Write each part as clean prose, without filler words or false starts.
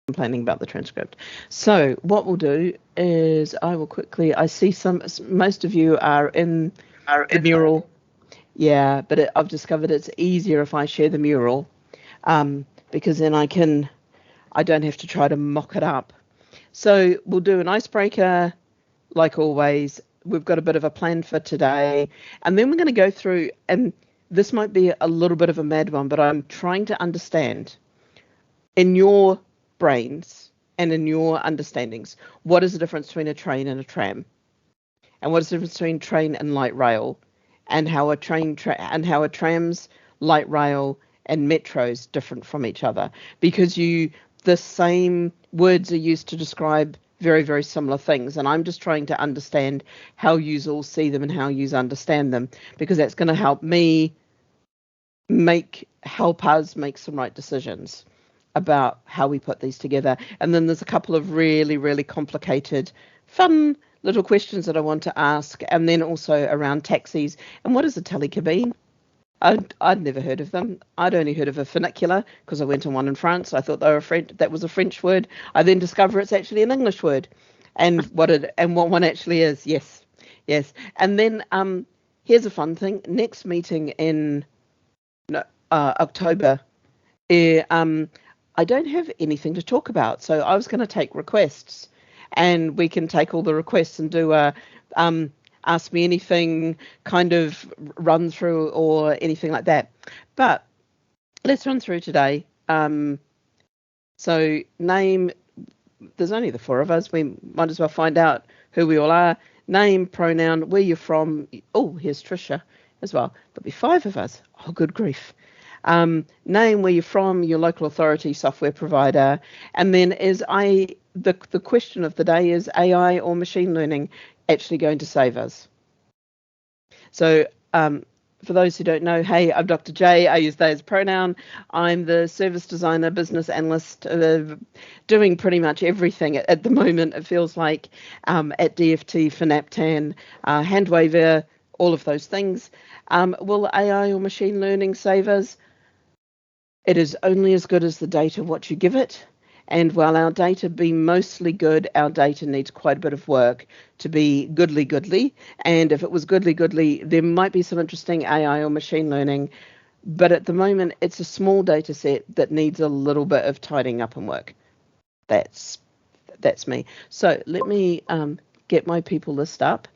complaining about the transcript. So what we'll do is I will quickly, I see most of you are in the mural. Yeah, but I've discovered it's easier if I share the mural, because then I don't have to try to mock it up. So we'll do an icebreaker, like always. We've got a bit of a plan for today, and then we're going to go through, and this might be a little bit of a mad one, but I'm trying to understand in your brains and in your understandings, what is the difference between a train and a tram? And what is the difference between train and light rail? And how are trams, light rail, and metros different from each other? Because the same words are used to describe very, very similar things. And I'm just trying to understand how you all see them and how you understand them, because that's going to help me help us make some right decisions about how we put these together. And then there's a couple of really, really complicated, fun little questions that I want to ask, and then also around taxis. And what is a telecabine? I'd never heard of them. I'd only heard of a funicular because I went on one in France. I thought they were that was a French word. I then discover it's actually an English word, and what one actually is. Yes. And then here's a fun thing. Next meeting in October. I don't have anything to talk about, so I was going to take requests, and we can take all the requests and do a ask me anything kind of run through or anything like that. But let's run through today. So name, there's only the four of us. We might as well find out who we all are. Name, pronoun, where you're from. Oh, here's Tricia as well. There'll be five of us. Oh, good grief. Name, where you're from, your local authority, software provider, and then the question of the day is AI or machine learning actually going to save us? So for those who don't know, hey, I'm Dr. J. I use they as a pronoun. I'm the service designer, business analyst, doing pretty much everything at the moment, it feels like, at DFT for NaPTAN, Handwaver, all of those things. Will AI or machine learning save us? It is only as good as the data what you give it. And while our data be mostly good, our data needs quite a bit of work to be goodly. And if it was goodly, there might be some interesting AI or machine learning. But at the moment, it's a small data set that needs a little bit of tidying up and work. That's me. So let me get my people list up.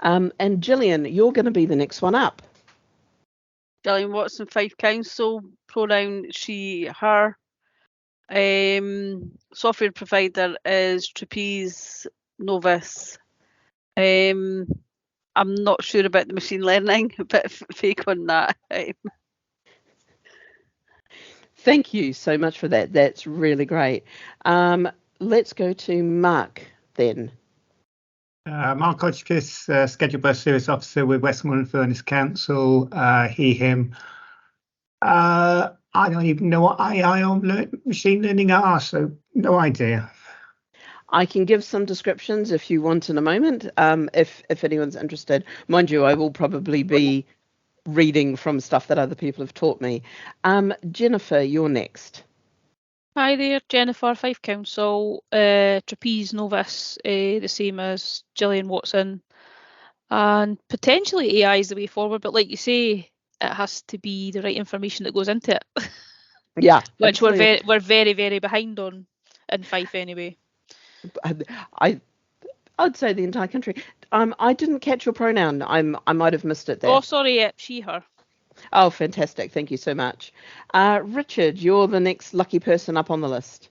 And Gillian, you're going to be the next one up. Gillian Watson, Fife Council, pronoun she, her. Software provider is Trapeze Novus. I'm not sure about the machine learning, a bit fake on that. Thank you so much for that. That's really great. Let's go to Mark then. Mark Hodgkiss, Scheduled Bus Service Officer with Westmoreland Furnace Council, he, him. I don't even know what AI or machine learning are, so no idea. I can give some descriptions if you want in a moment, if anyone's interested. Mind you, I will probably be reading from stuff that other people have taught me. Jennifer, you're next. Hi there, Jennifer, Fife Council, Trapeze Novus, the same as Gillian Watson, and potentially AI is the way forward, but like you say, it has to be the right information that goes into it. Yeah, which absolutely. we're very, very behind on in Fife anyway. I'd say the entire country. I didn't catch your pronoun. I might have missed it there. Oh, sorry, she, her. Oh, fantastic. Thank you so much. Richard, you're the next lucky person up on the list.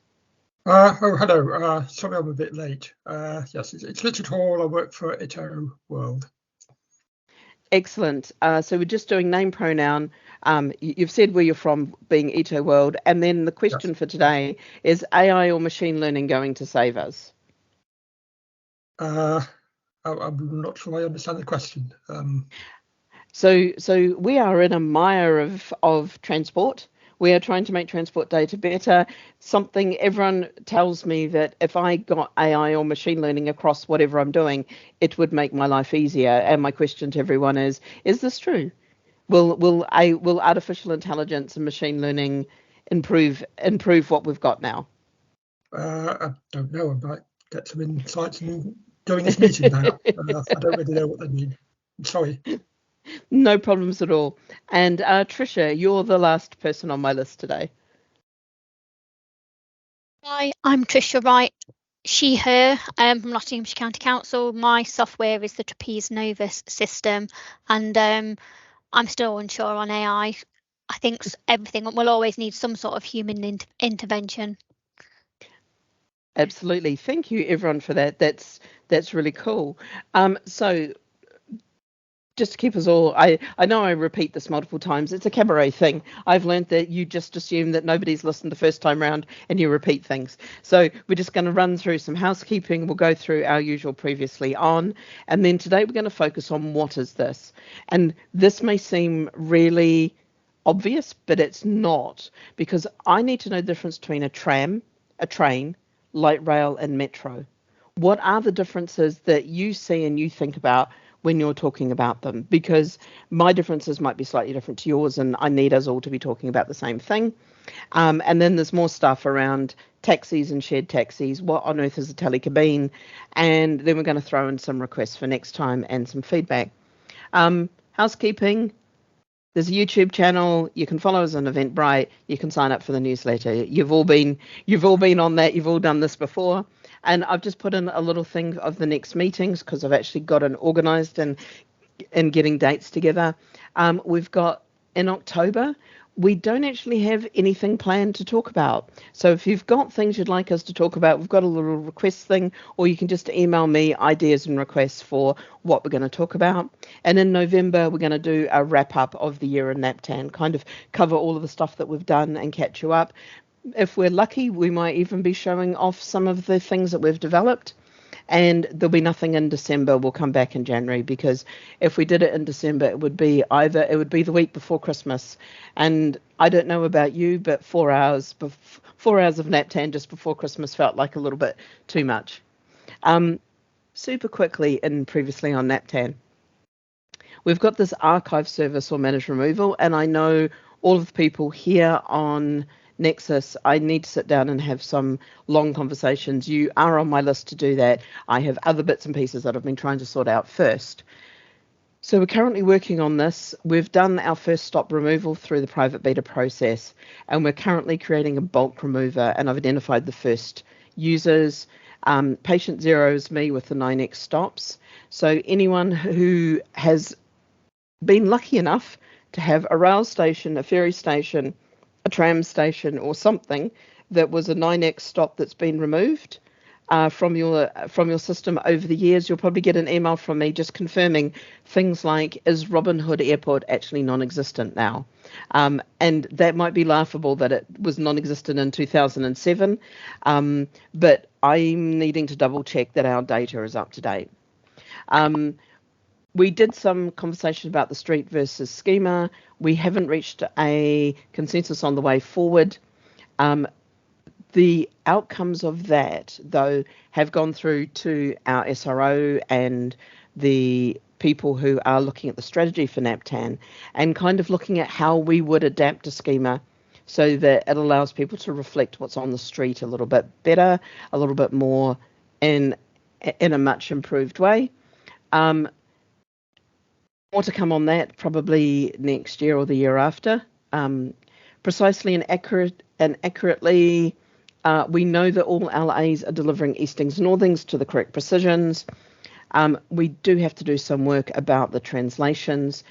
Hello. Sorry I'm a bit late. Yes, it's Richard Hall. I work for Ito World. Excellent. So we're just doing name, pronoun. You've said where you're from, being Ito World. And then the question for today is AI or machine learning going to save us? I'm not sure I understand the question. So we are in a mire of transport. We are trying to make transport data better. Something everyone tells me that if I got AI or machine learning across whatever I'm doing, it would make my life easier. And my question to everyone is this true? Will artificial intelligence and machine learning improve what we've got now? I don't know. I might get some insights during this meeting now. I don't really know what they mean. I'm sorry. No problems at all. And Tricia, you're the last person on my list today. Hi, I'm Tricia Wright, she, her, from Nottinghamshire County Council. My software is the Trapeze Novus system, and I'm still unsure on AI. I think everything will always need some sort of human intervention. Absolutely. Thank you, everyone, for that. That's really cool. So just to keep us all, I know I repeat this multiple times. It's a cabaret thing. I've learned that you just assume that nobody's listened the first time round and you repeat things. So we're just going to run through some housekeeping. We'll go through our usual previously on. And then today we're going to focus on what is this. And this may seem really obvious, but it's not, because I need to know the difference between a tram, a train, light rail, and metro. What are the differences that you see and you think about when you're talking about them? Because my differences might be slightly different to yours, and I need us all to be talking about the same thing. And then there's more stuff around taxis and shared taxis. What on earth is a telecabine? And then we're going to throw in some requests for next time and some feedback. Housekeeping. There's a YouTube channel. You can follow us on Eventbrite. You can sign up for the newsletter. You've all been on that. You've all done this before. And I've just put in a little thing of the next meetings because I've actually gotten organised and getting dates together. We've got in October. We don't actually have anything planned to talk about. So if you've got things you'd like us to talk about, we've got a little request thing, or you can just email me ideas and requests for what we're going to talk about. And in November, we're going to do a wrap up of the year in NaPTAN, kind of cover all of the stuff that we've done and catch you up. If we're lucky, we might even be showing off some of the things that we've developed. And there'll be nothing in December. We'll come back in January, because if we did it in December, it would be the week before Christmas. And I don't know about you, but 4 hours of NaPTAN just before Christmas felt like a little bit too much. Super quickly, and previously on NaPTAN, we've got this archive service or managed removal, and I know all of the people here on Nexus, I need to sit down and have some long conversations. You are on my list to do that. I have other bits and pieces that I've been trying to sort out first. So we're currently working on this. We've done our first stop removal through the private beta process, and we're currently creating a bulk remover, and I've identified the first users. Patient 0 is me with the 9X stops. So anyone who has been lucky enough to have a rail station, a ferry station, a tram station, or something that was a 9X stop that's been removed from your system over the years, you'll probably get an email from me just confirming things like, is Robin Hood Airport actually non-existent now? And that might be laughable that it was non-existent in 2007, but I'm needing to double check that our data is up to date. We did some conversation about the street versus schema. We haven't reached a consensus on the way forward. The outcomes of that, though, have gone through to our SRO and the people who are looking at the strategy for NaPTAN, and kind of looking at how we would adapt a schema so that it allows people to reflect what's on the street a little bit better, a little bit more in a much improved way. More to come on that probably next year or the year after. Precisely and accurately, we know that all LAs are delivering eastings and northings to the correct precisions. We do have to do some work about the translations.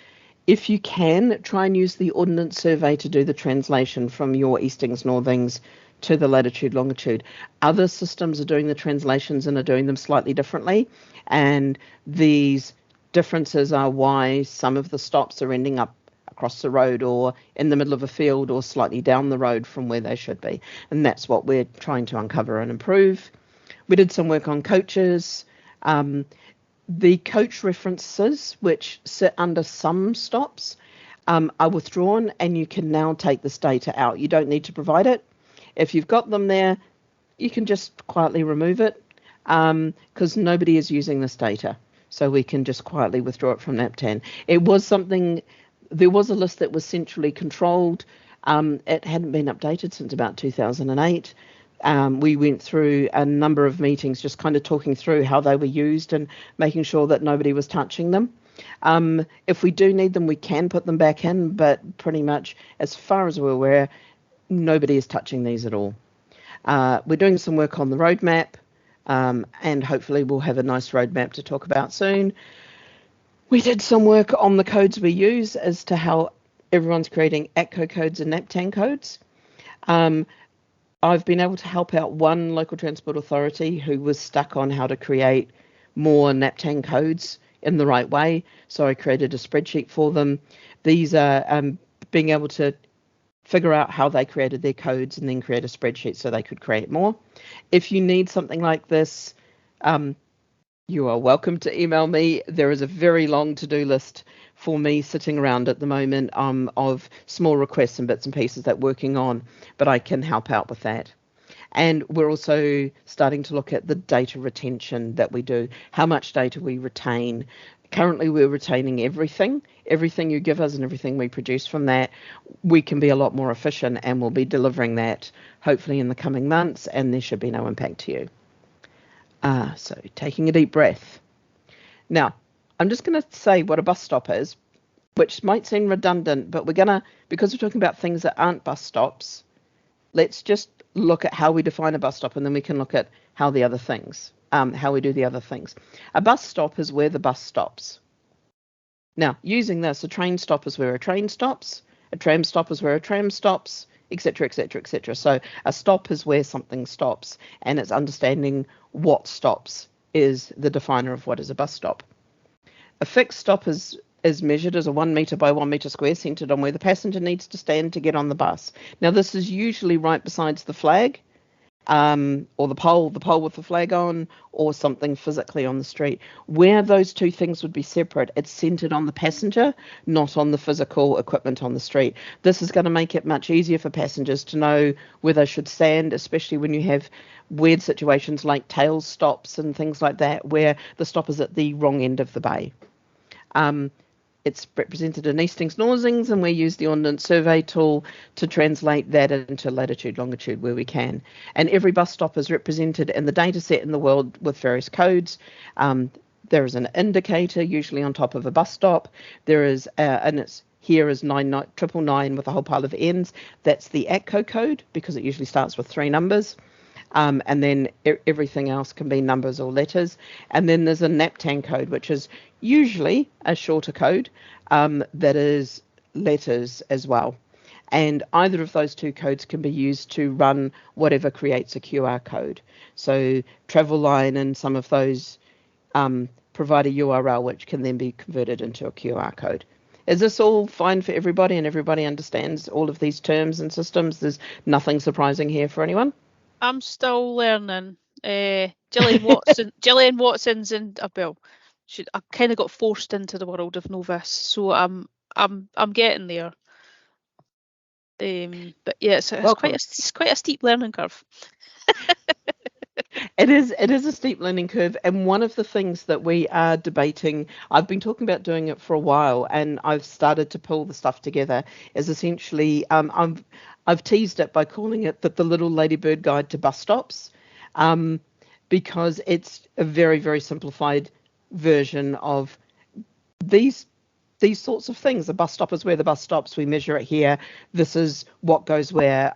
If you can, try and use the Ordnance Survey to do the translation from your eastings, northings to the latitude, longitude. Other systems are doing the translations and are doing them slightly differently. And these differences are why some of the stops are ending up across the road or in the middle of a field or slightly down the road from where they should be. And that's what we're trying to uncover and improve. We did some work on coaches. The coach references, which sit under some stops, are withdrawn, and you can now take this data out. You don't need to provide it. If you've got them there, you can just quietly remove it, because nobody is using this data. So we can just quietly withdraw it from NaPTAN. It was something, there was a list that was centrally controlled. It hadn't been updated since about 2008. We went through a number of meetings just kind of talking through how they were used and making sure that nobody was touching them. If we do need them, we can put them back in, but pretty much as far as we're aware, nobody is touching these at all. We're doing some work on the roadmap, and hopefully we'll have a nice roadmap to talk about soon. We did some work on the codes we use as to how everyone's creating ATCO codes and NaPTAN codes. I've been able to help out one local transport authority who was stuck on how to create more NaPTAN codes in the right way. So I created a spreadsheet for them. These are being able to figure out how they created their codes and then create a spreadsheet so they could create more. If you need something like this, you are welcome to email me. There is a very long to-do list for me sitting around at the moment of small requests and bits and pieces that we're working on, but I can help out with that. And we're also starting to look at the data retention that we do, how much data we retain. Currently, we're retaining everything you give us and everything we produce from that. We can be a lot more efficient, and we'll be delivering that hopefully in the coming months, and there should be no impact to you. So taking a deep breath. Now, I'm just going to say what a bus stop is, which might seem redundant, but because we're talking about things that aren't bus stops, let's just look at how we define a bus stop, and then we can look at how we do the other things. A bus stop is where the bus stops. Now, using this, a train stop is where a train stops, a tram stop is where a tram stops, etc., etc., etc. So a stop is where something stops, and it's understanding what stops is the definer of what is a bus stop. A fixed stop is measured as a 1 metre by 1 metre square centred on where the passenger needs to stand to get on the bus. Now, this is usually right besides the flag, or the pole with the flag on, or something physically on the street. Where those two things would be separate, it's centred on the passenger, not on the physical equipment on the street. This is going to make it much easier for passengers to know where they should stand, especially when you have weird situations like tail stops and things like that, where the stop is at the wrong end of the bay. It's represented in eastings, northings, and we use the Ordnance Survey tool to translate that into latitude, longitude where we can. And every bus stop is represented in the data set in the world with various codes. There is an indicator usually on top of a bus stop. There is, and it's here is 999 with a whole pile of N's. That's the ATCO code because it usually starts with 3 numbers. And then everything else can be numbers or letters. And then there's a NaPTAN code, which is usually a shorter code that is letters as well. And either of those two codes can be used to run whatever creates a QR code. So Travelline and some of those provide a URL, which can then be converted into a QR code. Is this all fine for everybody and everybody understands all of these terms and systems? There's nothing surprising here for anyone? I'm still learning. Gillian Watson's in well, I kind of got forced into the world of Novus, so I'm getting there. But yeah, it's quite a steep learning curve. It is a steep learning curve, and one of the things that we are debating, I've been talking about doing it for a while, and I've started to pull the stuff together, is essentially I've teased it by calling it the Little Ladybird Guide to Bus Stops, because it's a very, very simplified version of these sorts of things. The bus stop is where the bus stops. We measure it here. This is what goes where.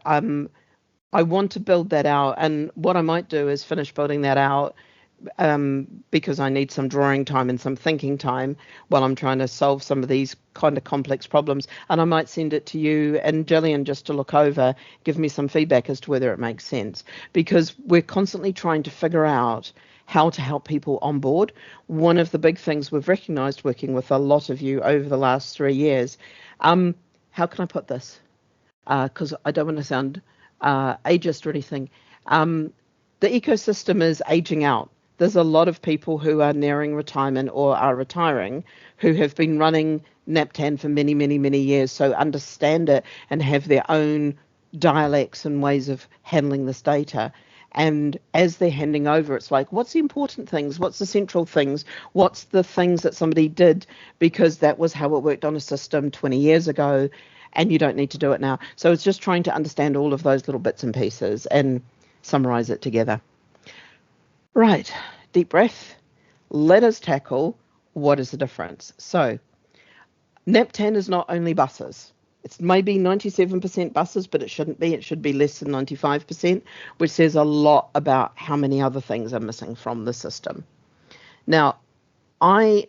I want to build that out, and what I might do is finish building that out because I need some drawing time and some thinking time while I'm trying to solve some of these kind of complex problems. And I might send it to you and Gillian just to look over, give me some feedback as to whether it makes sense, because we're constantly trying to figure out how to help people on board. One of the big things we've recognised working with a lot of you over the last 3 years, how can I put this? Because I don't want to sound ageist or anything. The ecosystem is aging out. There's a lot of people who are nearing retirement or are retiring who have been running NaPTAN for many, many, many years, so understand it and have their own dialects and ways of handling this data. And as they're handing over, it's like, what's the important things? What's the central things? What's the things that somebody did because that was how it worked on a system 20 years ago, and you don't need to do it now. So it's just trying to understand all of those little bits and pieces. And summarise it together. Right, deep breath. Let us tackle what is the difference. So, NaPTAN is not only buses. It's maybe 97% buses, but it shouldn't be. It should be less than 95%, which says a lot about how many other things are missing from the system. Now, trying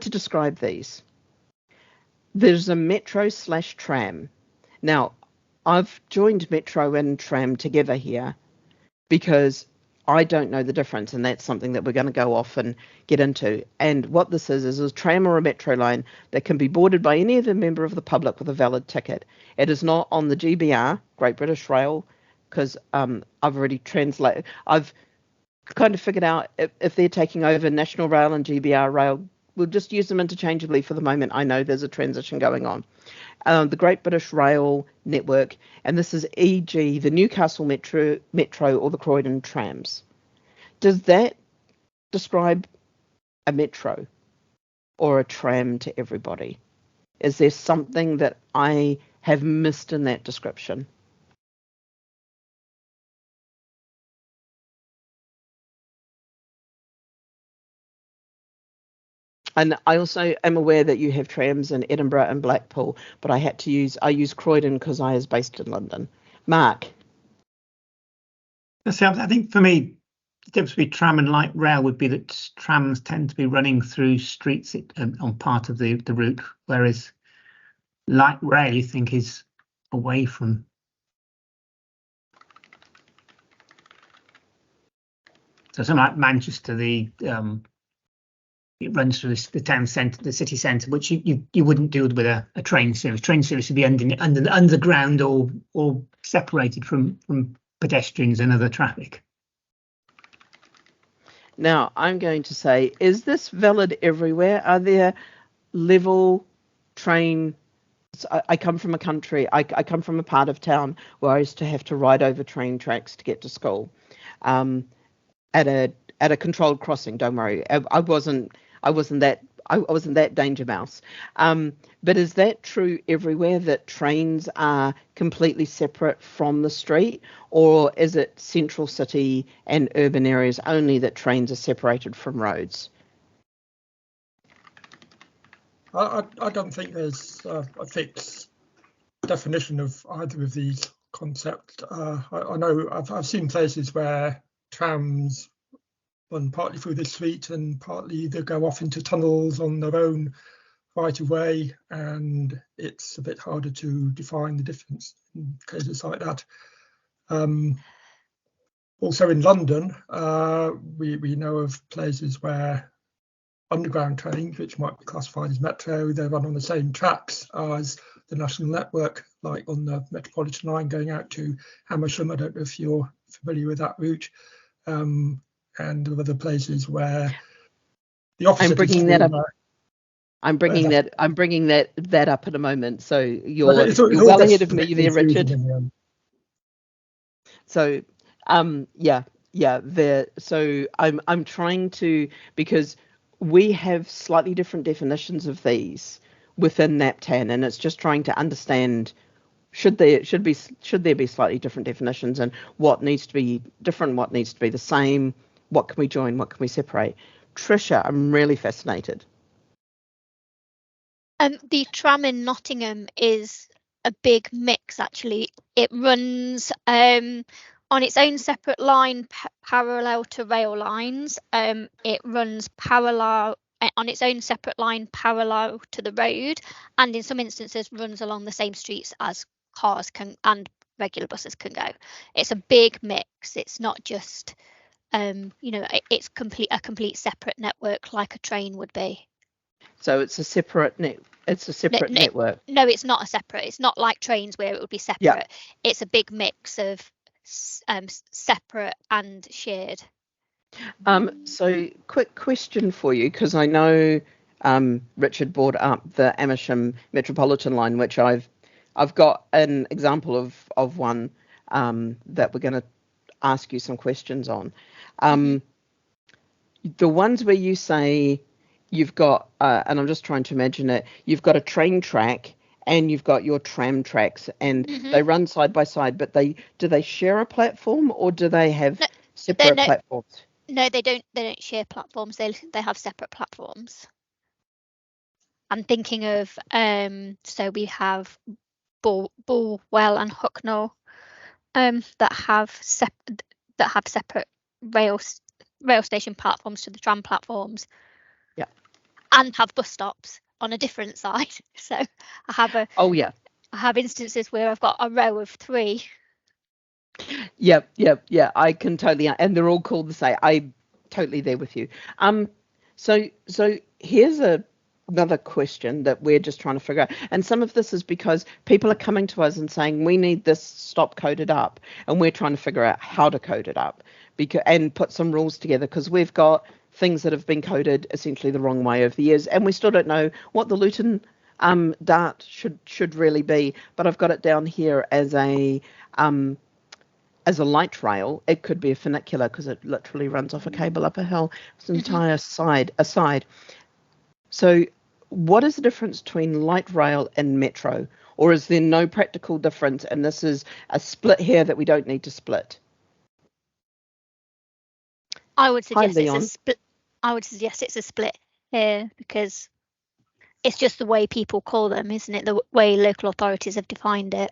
to describe these. There's a metro/tram. Now, I've joined metro and tram together here because I don't know the difference, and that's something that we're going to go off and get into. And what this is a tram or a metro line that can be boarded by any other member of the public with a valid ticket. It is not on the GBR, Great British Rail, because I've already translated. I've kind of figured out if they're taking over National Rail and GBR Rail, we'll just use them interchangeably for the moment. I know there's a transition going on. The Great British Rail network, and this is e.g. the Newcastle Metro or the Croydon trams. Does that describe a metro or a tram to everybody? Is there something that I have missed in that description? And I also am aware that you have trams in Edinburgh and Blackpool, but I use Croydon because I was based in London. Mark. So I think for me, the difference between tram and light rail would be that trams tend to be running through streets on part of the route, whereas light rail, you think, is away from. So something like Manchester, it runs through the town centre, the city centre, which you wouldn't do with a train service. Train service would be underground or separated from pedestrians and other traffic. Now, I'm going to say, is this valid everywhere? Are there level train? I come from a country, I come from a part of town where I used to have to ride over train tracks to get to school. At a controlled crossing, don't worry. I wasn't that danger mouse. But is that true everywhere, that trains are completely separate from the street, or is it central city and urban areas only that trains are separated from roads? I don't think there's a fixed definition of either of these concepts. I know I've seen places where trams run partly through the street and partly they go off into tunnels on their own right of way, and it's a bit harder to define the difference in cases like that. Also in London, we know of places where underground trains, which might be classified as metro, they run on the same tracks as the national network, like on the Metropolitan line going out to Hamersham. I don't know if you're familiar with that route. And there are other places where the opposite. I'm bringing that up in a moment. So you're well ahead of me there, Richard. So so I'm trying to, because we have slightly different definitions of these within NaPTAN, and it's just trying to understand should there be slightly different definitions, and what needs to be different, what needs to be the same, what can we join, what can we separate. Trisha, I'm really fascinated. The tram in Nottingham is a big mix, actually. It runs on its own separate line parallel to rail lines. It runs parallel on its own separate line parallel to the road, and in some instances runs along the same streets as cars can and regular buses can go. It's a big mix. It's not just it's a complete separate network like a train would be. So it's a separate network. No, it's not a separate. It's not like trains where it would be separate. Yeah. It's a big mix of separate and shared. So quick question for you, because I know Richard brought up the Amersham Metropolitan line, which I've got an example of one that we're going to ask you some questions on. The ones where you say you've got, and I'm just trying to imagine it, you've got a train track and you've got your tram tracks, and Mhm. they run side by side, but do they share a platform, or do they have No, separate no, platforms? no, they don't share platforms. They have separate platforms. I'm thinking of so we have Bulwell and Hucknall that have separate rail station platforms to the tram platforms. Yeah. And have bus stops on a different side. So I have instances where I've got a row of 3. Yeah. I can totally, and they're all called the same. I'm totally there with you. So here's another question that we're just trying to figure out, and some of this is because people are coming to us and saying we need this stop coded up, and we're trying to figure out how to code it up, and put some rules together, because we've got things that have been coded essentially the wrong way over the years, and we still don't know what the Luton Dart should really be. But I've got it down here as a light rail. It could be a funicular because it literally runs off a cable up a hill. It's an entire side. So what is the difference between light rail and metro? Or is there no practical difference, and this is a split here that we don't need to split? I would suggest Leon. it's a split. I would suggest it's a split here, because it's just the way people call them, isn't it? The way local authorities have defined it.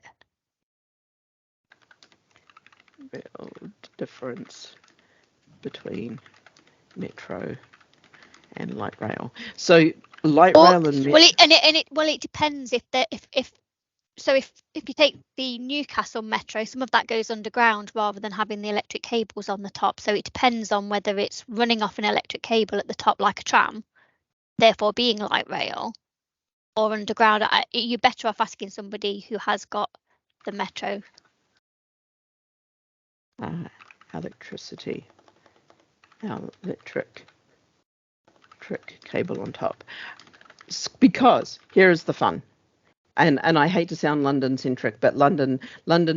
Real difference between metro and light rail. So light rail and metro. It depends if you take the Newcastle Metro, some of that goes underground rather than having the electric cables on the top. So it depends on whether it's running off an electric cable at the top like a tram, therefore being light rail, or underground. You're better off asking somebody who has got the Metro. Electric cable on top. Because here is the fun. And I hate to sound London centric, but London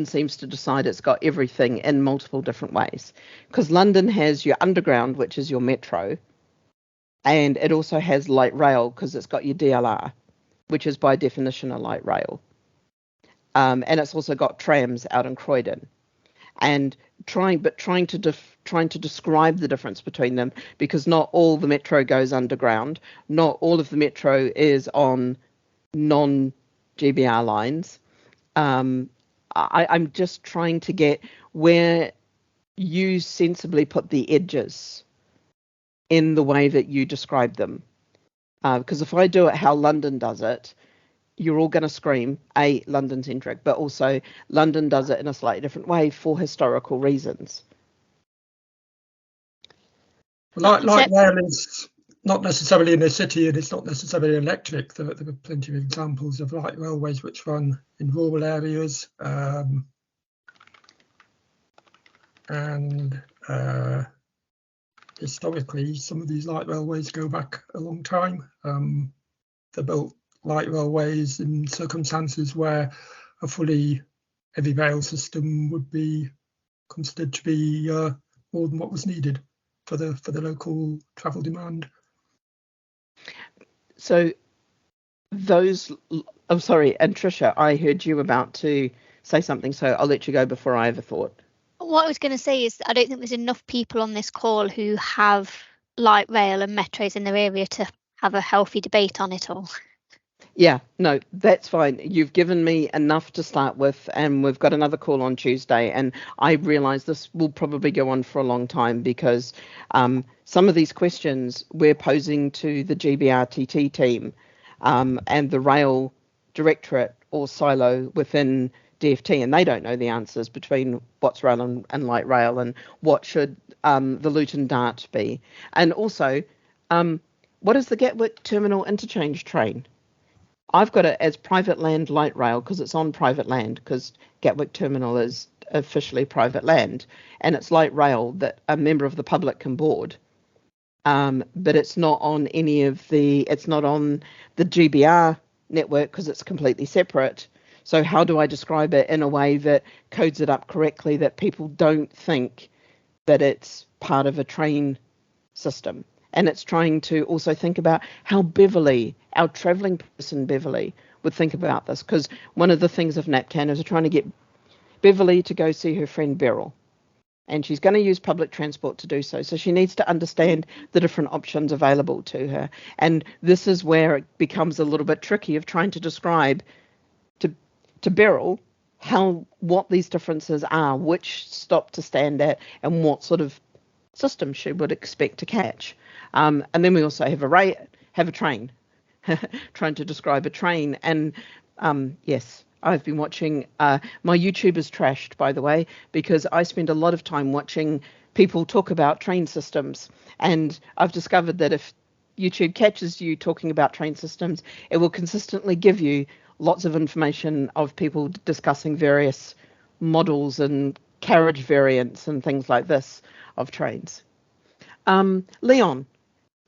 seems to decide it's got everything in multiple different ways. Because London has your underground, which is your metro, and it also has light rail because it's got your DLR, which is by definition a light rail. And it's also got trams out in Croydon. And trying to describe the difference between them, because not all the metro goes underground, not all of the metro is on non-GBR lines. I'm just trying to get where you sensibly put the edges in the way that you describe them. Because if I do it how London does it, you're all going to scream, London centric, but also London does it in a slightly different way for historical reasons. Light rail is not necessarily in a city, and it's not necessarily electric. There are plenty of examples of light railways which run in rural areas, and historically, some of these light railways go back a long time. They're built light railways in circumstances where a fully heavy rail system would be considered to be more than what was needed for the local travel demand. So I'm sorry, and Tricia, I heard you about to say something, so I'll let you go before I ever thought. What I was going to say is I don't think there's enough people on this call who have light rail and metros in their area to have a healthy debate on it all. Yeah, no, that's fine. You've given me enough to start with, and we've got another call on Tuesday, and I realise this will probably go on for a long time, because some of these questions we're posing to the GBRTT team and the rail directorate or silo within DFT, and they don't know the answers between what's rail and light rail, and what should the Luton Dart be. And also, what is the Gatwick Terminal Interchange train? I've got it as private land light rail because it's on private land, because Gatwick Terminal is officially private land, and it's light rail that a member of the public can board. But it's not on it's not on the GBR network because it's completely separate. So how do I describe it in a way that codes it up correctly, that people don't think that it's part of a train system? And it's trying to also think about how Beverly, our travelling person Beverly, would think about this. Because one of the things of NaPTAN is we're trying to get Beverly to go see her friend Beryl. And she's going to use public transport to do so. So she needs to understand the different options available to her. And this is where it becomes a little bit tricky of trying to describe to Beryl what these differences are, which stop to stand at, and what sort of system she would expect to catch. And then we also have a train, trying to describe a train. And yes, I've been watching, my YouTube is trashed, by the way, because I spend a lot of time watching people talk about train systems. And I've discovered that if YouTube catches you talking about train systems, it will consistently give you lots of information of people discussing various models and carriage variants and things like this of trains. Leon,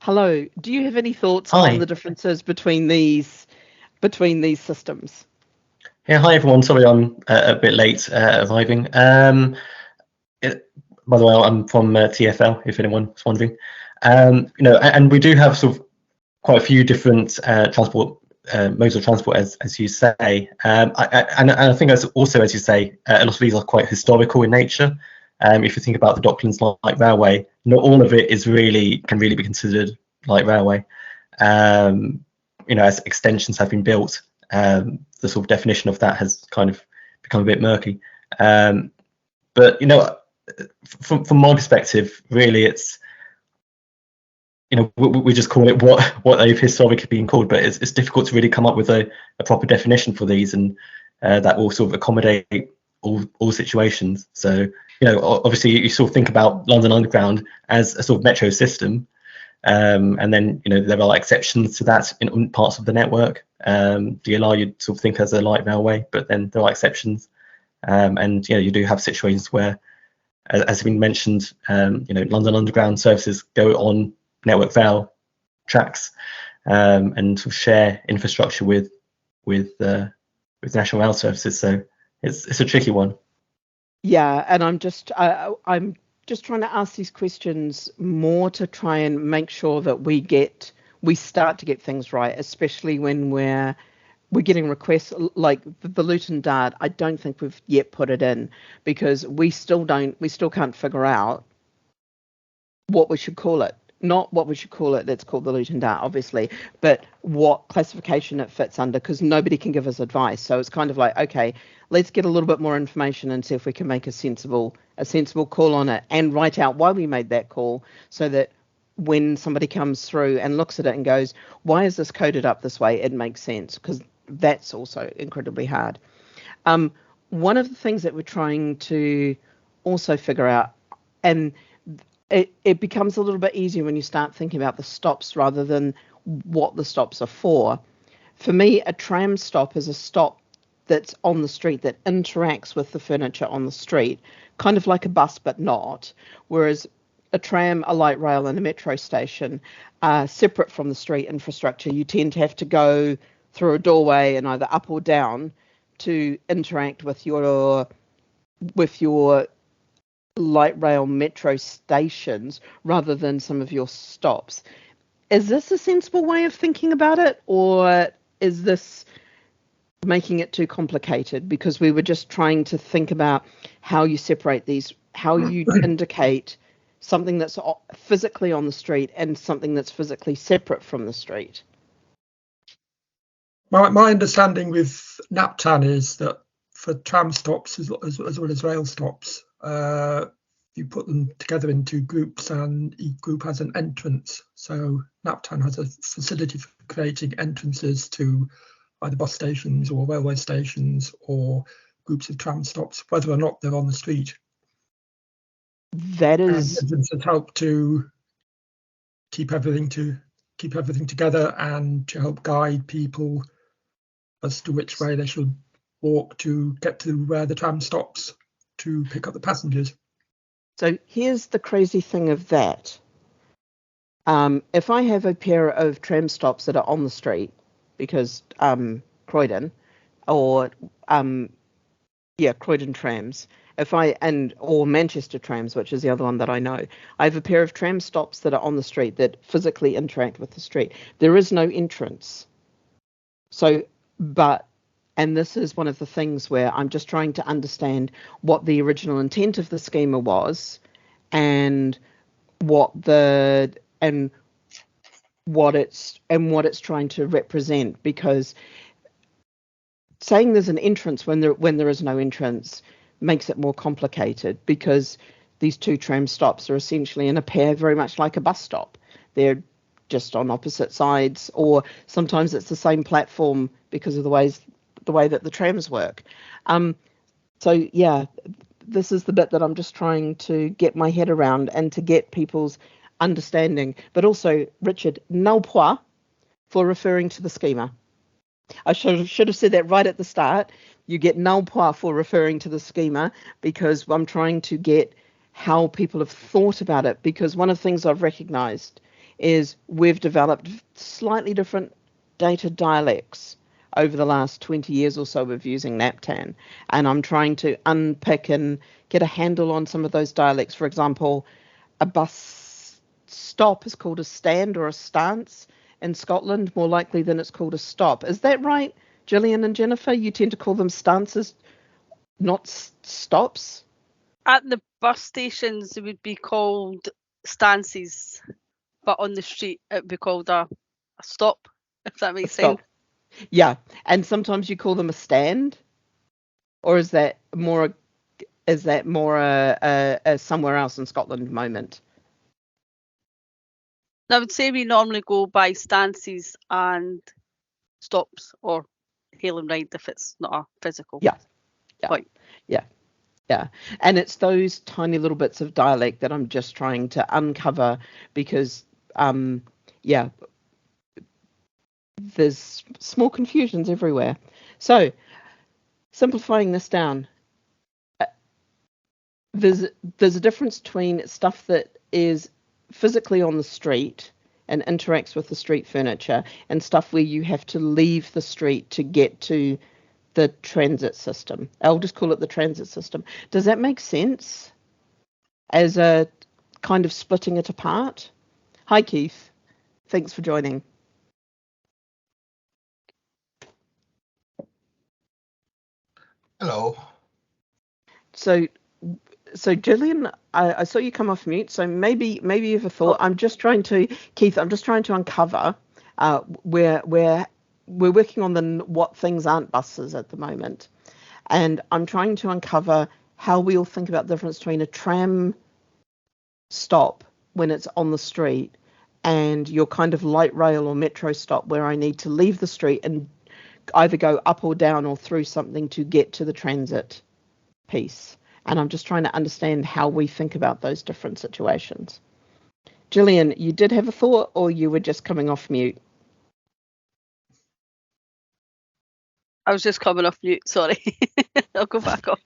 hello. Do you have any thoughts Hi. on the differences between these systems? Yeah, hi everyone. Sorry I'm a bit late arriving. By the way, I'm from TfL, if anyone was wondering. And we do have sort of quite a few different transport modes of transport, as you say. And I think that's also, as you say, a lot of these are quite historical in nature. If you think about the Docklands Light Railway, not all of it can really be considered light railway. As extensions have been built, the sort of definition of that has kind of become a bit murky. But from my perspective, really, it's we just call it what they've historically been called, but it's difficult to really come up with a proper definition for these, and that will sort of accommodate all situations. So obviously you sort of think about London Underground as a sort of metro system, and then there are exceptions to that in parts of the network. DLR you'd sort of think as a light railway, but then there are exceptions, and you do have situations where, as has been mentioned, London Underground services go on Network Rail tracks, and sort of share infrastructure with National Rail Services. So it's a tricky one. Yeah, and I'm just trying to ask these questions more to try and make sure that we start to get things right, especially when we're getting requests like the Luton Dart. I don't think we've yet put it in because we still can't figure out what we should call it. Not what we should call it, that's called the Luton Dart, obviously, but what classification it fits under, because nobody can give us advice. So it's kind of like, okay, let's get a little bit more information and see if we can make a sensible call on it and write out why we made that call, so that when somebody comes through and looks at it and goes, why is this coded up this way, it makes sense, because that's also incredibly hard. One of the things that we're trying to also figure out, and it becomes a little bit easier when you start thinking about the stops rather than what the stops are for. For me, a tram stop is a stop that's on the street that interacts with the furniture on the street, kind of like a bus but not, whereas a tram, a light rail and a metro station are separate from the street infrastructure. You tend to have to go through a doorway and either up or down to interact with your light rail metro stations rather than some of your stops. Is this a sensible way of thinking about it, or is this making it too complicated? Because we were just trying to think about how you separate these, how you indicate something that's physically on the street and something that's physically separate from the street. My understanding with NaPTAN is that for tram stops as well as rail stops, you put them together into groups and each group has an entrance. So NaPTAN has a facility for creating entrances to either bus stations or railway stations or groups of tram stops, whether or not they're on the street. That is, and entrances help to keep everything together and to help guide people as to which way they should walk to get to where the tram stops to pick up the passengers. so here's the crazy thing of that. If I have a pair of tram stops that are on the street, because Croydon, or Croydon trams, or Manchester trams, which is the other one that I know. I have a pair of tram stops that are on the street that physically interact with the street. There is no entrance. So, and this is one of the things where I'm just trying to understand what the original intent of the schema was, and what it's trying to represent, because saying there's an entrance when there is no entrance makes it more complicated, because these two tram stops are essentially in a pair, very much like a bus stop. They're just on opposite sides, or sometimes it's the same platform because of the way that the trams work. So yeah, this is the bit that I'm just trying to get my head around and to get people's understanding. But also, Richard, null point for referring to the schema. I should have said that right at the start. You get null point for referring to the schema, because I'm trying to get how people have thought about it, because one of the things I've recognized is we've developed slightly different data dialects over the last 20 years or so of using NaPTAN, and I'm trying to unpick and get a handle on some of those dialects. For example, a bus stop is called a stand or a stance in Scotland, more likely than it's called a stop. Is that right, Gillian and Jennifer? You tend to call them stances, not stops? At the bus stations, it would be called stances, but on the street, it would be called a stop, if that makes sense. Yeah, and sometimes you call them a stand, or is that more a somewhere else in Scotland moment? I would say we normally go by stances and stops, or hail and ride if it's not a physical. Yeah. point. Yeah, and it's those tiny little bits of dialect that I'm just trying to uncover, because there's small confusions everywhere. So, simplifying this down, there's a difference between stuff that is physically on the street and interacts with the street furniture, and stuff where you have to leave the street to get to the transit system. I'll just call it the transit system. Does that make sense as a kind of splitting it apart? Hi, Keith. Thanks for joining. Hello. So Gillian, I saw you come off mute, so maybe you have a thought. I'm just trying to uncover where we're working on what things aren't buses at the moment, and I'm trying to uncover how we all think about the difference between a tram stop when it's on the street and your kind of light rail or metro stop where I need to leave the street and either go up or down or through something to get to the transit piece. And I'm just trying to understand how we think about those different situations. Gillian, you did have a thought, or you were just coming off mute? I was just coming off mute, sorry. I'll go back off.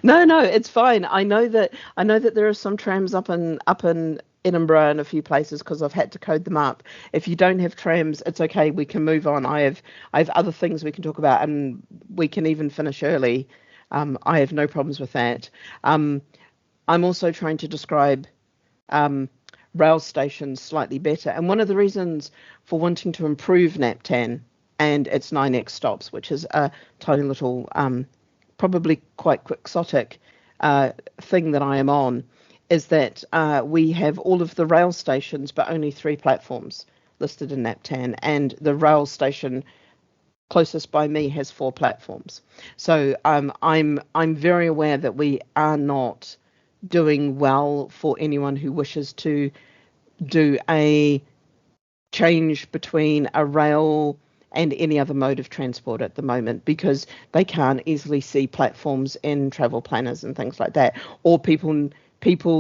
No, it's fine. I know that there are some trams up in Edinburgh and a few places, because I've had to code them up. If you don't have trams, it's okay. We can move on. I have other things we can talk about, and we can even finish early. I have no problems with that. I'm also trying to describe rail stations slightly better. And one of the reasons for wanting to improve NaPTAN and its 9x stops, which is a tiny little, probably quite quixotic thing that I am on, is that we have all of the rail stations, but only 3 platforms listed in NaPTAN, and the rail station closest by me has 4 platforms. So I'm very aware that we are not doing well for anyone who wishes to do a change between a rail and any other mode of transport at the moment, because they can't easily see platforms in travel planners and things like that, or people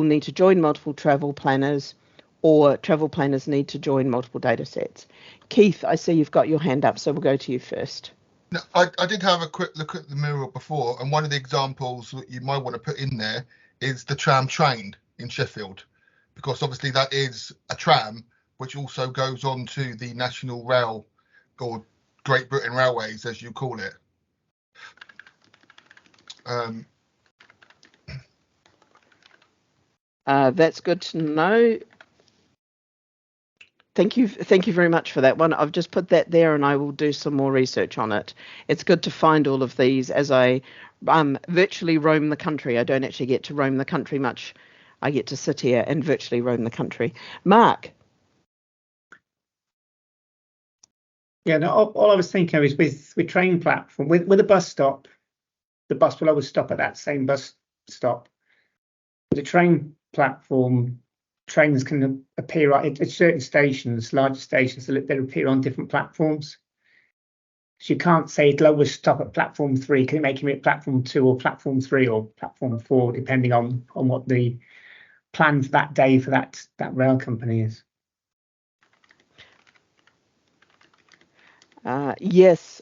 need to join multiple travel planners, or travel planners need to join multiple data sets. Keith, I see you've got your hand up, so we'll go to you first. No, I did have a quick look at the mural before, and one of the examples that you might want to put in there is the tram train in Sheffield, because obviously that is a tram which also goes on to the National Rail, or Great Britain Railways, as you call it. That's good to know. Thank you very much for that one. I've just put that there, and I will do some more research on it. It's good to find all of these as I virtually roam the country. I don't actually get to roam the country much. I get to sit here and virtually roam the country. Mark. Yeah, no, all I was thinking of is with train platform, with a bus stop, the bus will always stop at that same bus stop. With a train platform, trains can appear at certain stations, larger stations, they appear on different platforms. So you can't say it'll always stop at platform 3. Can it make it platform 2 or platform 3 or platform 4, depending on what the plan for that day for that rail company is? Yes,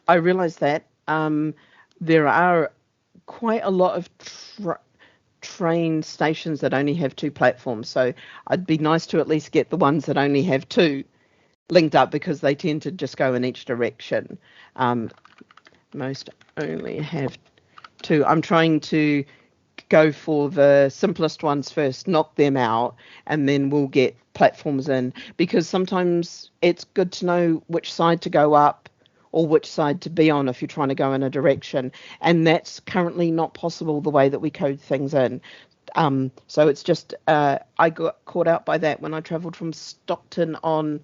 I realise that. There are quite a lot of train stations that only have 2 platforms, so I'd be nice to at least get the ones that only have 2 linked up, because they tend to just go in each direction. Most only have 2. I'm trying to go for the simplest ones first, knock them out, and then we'll get platforms in, because sometimes it's good to know which side to go up or which side to be on if you're trying to go in a direction, and that's currently not possible the way that we code things in. So it's just I got caught out by that when I travelled from Stockton on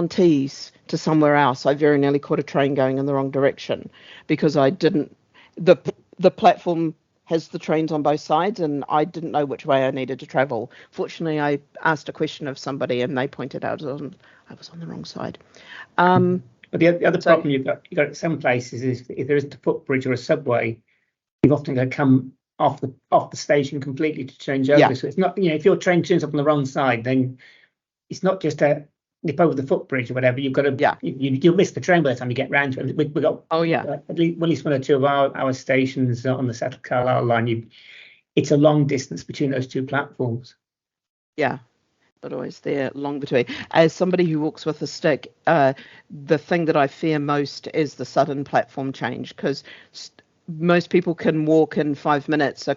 Tees to somewhere else. I very nearly caught a train going in the wrong direction because I didn't. The platform has the trains on both sides, and I didn't know which way I needed to travel. Fortunately, I asked a question of somebody, and they pointed out I was on the wrong side. But the other problem you've got at some places is if there isn't a footbridge or a subway, you've often got to come off the station completely to change over. Yeah. So it's not, if your train turns up on the wrong side, then it's not just a nip over the footbridge or whatever. You've got to you'll miss the train by the time you get round to it. We've got at least 1 or 2 of our stations on the Settle Carlisle line. It's a long distance between those 2 platforms. Yeah. But always there long between. As somebody who walks with a stick, the thing that I fear most is the sudden platform change, because most people can walk in 5 minutes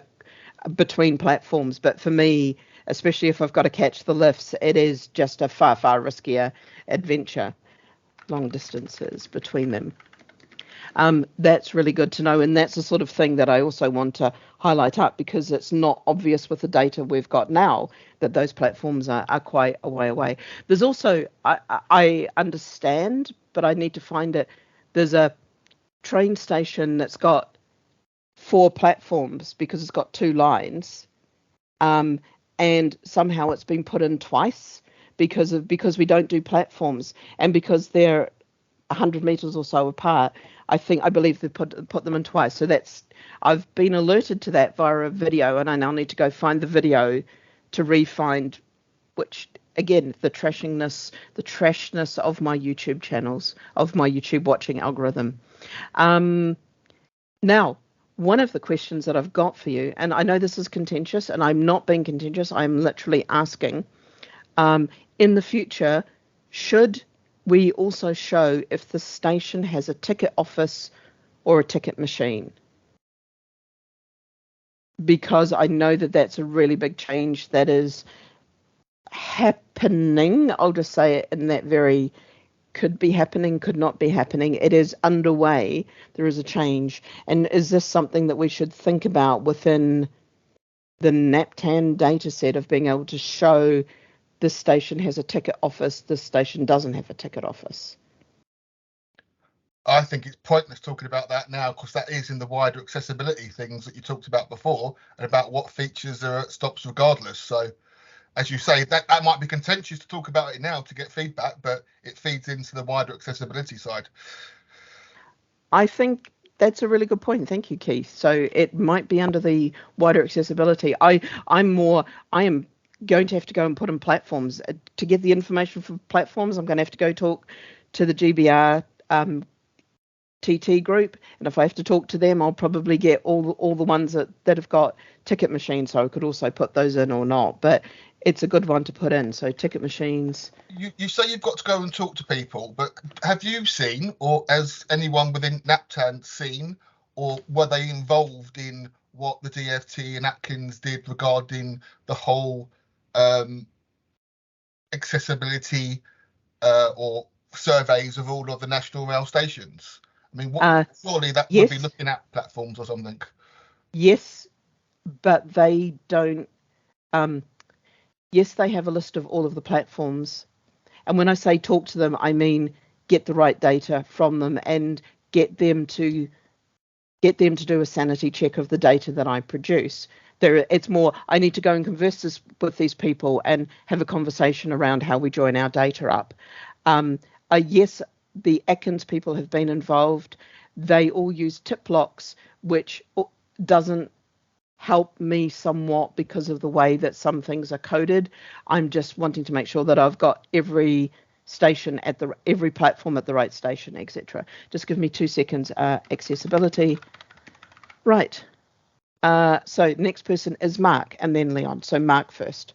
between platforms, but for me, especially if I've got to catch the lifts, it is just a far riskier adventure, long distances between them. That's really good to know, and that's the sort of thing that I also want to highlight up, because it's not obvious with the data we've got now that those platforms are quite a way away. There's also, I understand, but I need to find it, there's a train station that's got 4 platforms because it's got 2 lines, and somehow it's been put in twice because we don't do platforms, and because they're 100 meters or so apart. I believe they put them in twice. So I've been alerted to that via a video, and I now need to go find the video to re-find which, again, the trashness of my YouTube channels, of my YouTube watching algorithm. Now, one of the questions that I've got for you, and I know this is contentious, and I'm not being contentious, I'm literally asking, in the future, should we also show if the station has a ticket office or a ticket machine? Because I know that that's a really big change that is happening. I'll just say it in that very could be happening, could not be happening. It is underway. There is a change. And is this something that we should think about within the NaPTAN data set of being able to show this station has a ticket office, this station doesn't have a ticket office? I think it's pointless talking about that now, because that is in the wider accessibility things that you talked about before, and about what features are at stops regardless. So, as you say, that might be contentious to talk about it now to get feedback, but it feeds into the wider accessibility side. I think that's a really good point. Thank you, Keith. So it might be under the wider accessibility. I am going to have to go and put in platforms. To get the information from platforms, I'm going to have to go talk to the GBR TT group, and if I have to talk to them, I'll probably get all the ones that have got ticket machines, so I could also put those in or not, but it's a good one to put in. So ticket machines. You say you've got to go and talk to people, but have you seen, or has anyone within NaPTAN seen, or were they involved in what the DFT and Atkins did regarding the whole accessibility or surveys of all of the national rail stations? I mean, surely that would be Yes. looking at platforms or something. Yes, but they don't. Yes, they have a list of all of the platforms. And when I say talk to them, I mean get the right data from them and get them to do a sanity check of the data that I produce. It's more, I need to go and converse with these people and have a conversation around how we join our data up. Yes, the Atkins people have been involved. They all use tip blocks, which doesn't help me somewhat because of the way that some things are coded. I'm just wanting to make sure that I've got every station at every platform at the right station, etc. Just give me 2 seconds. Accessibility. Right. So next person is Mark and then Leon. So Mark first.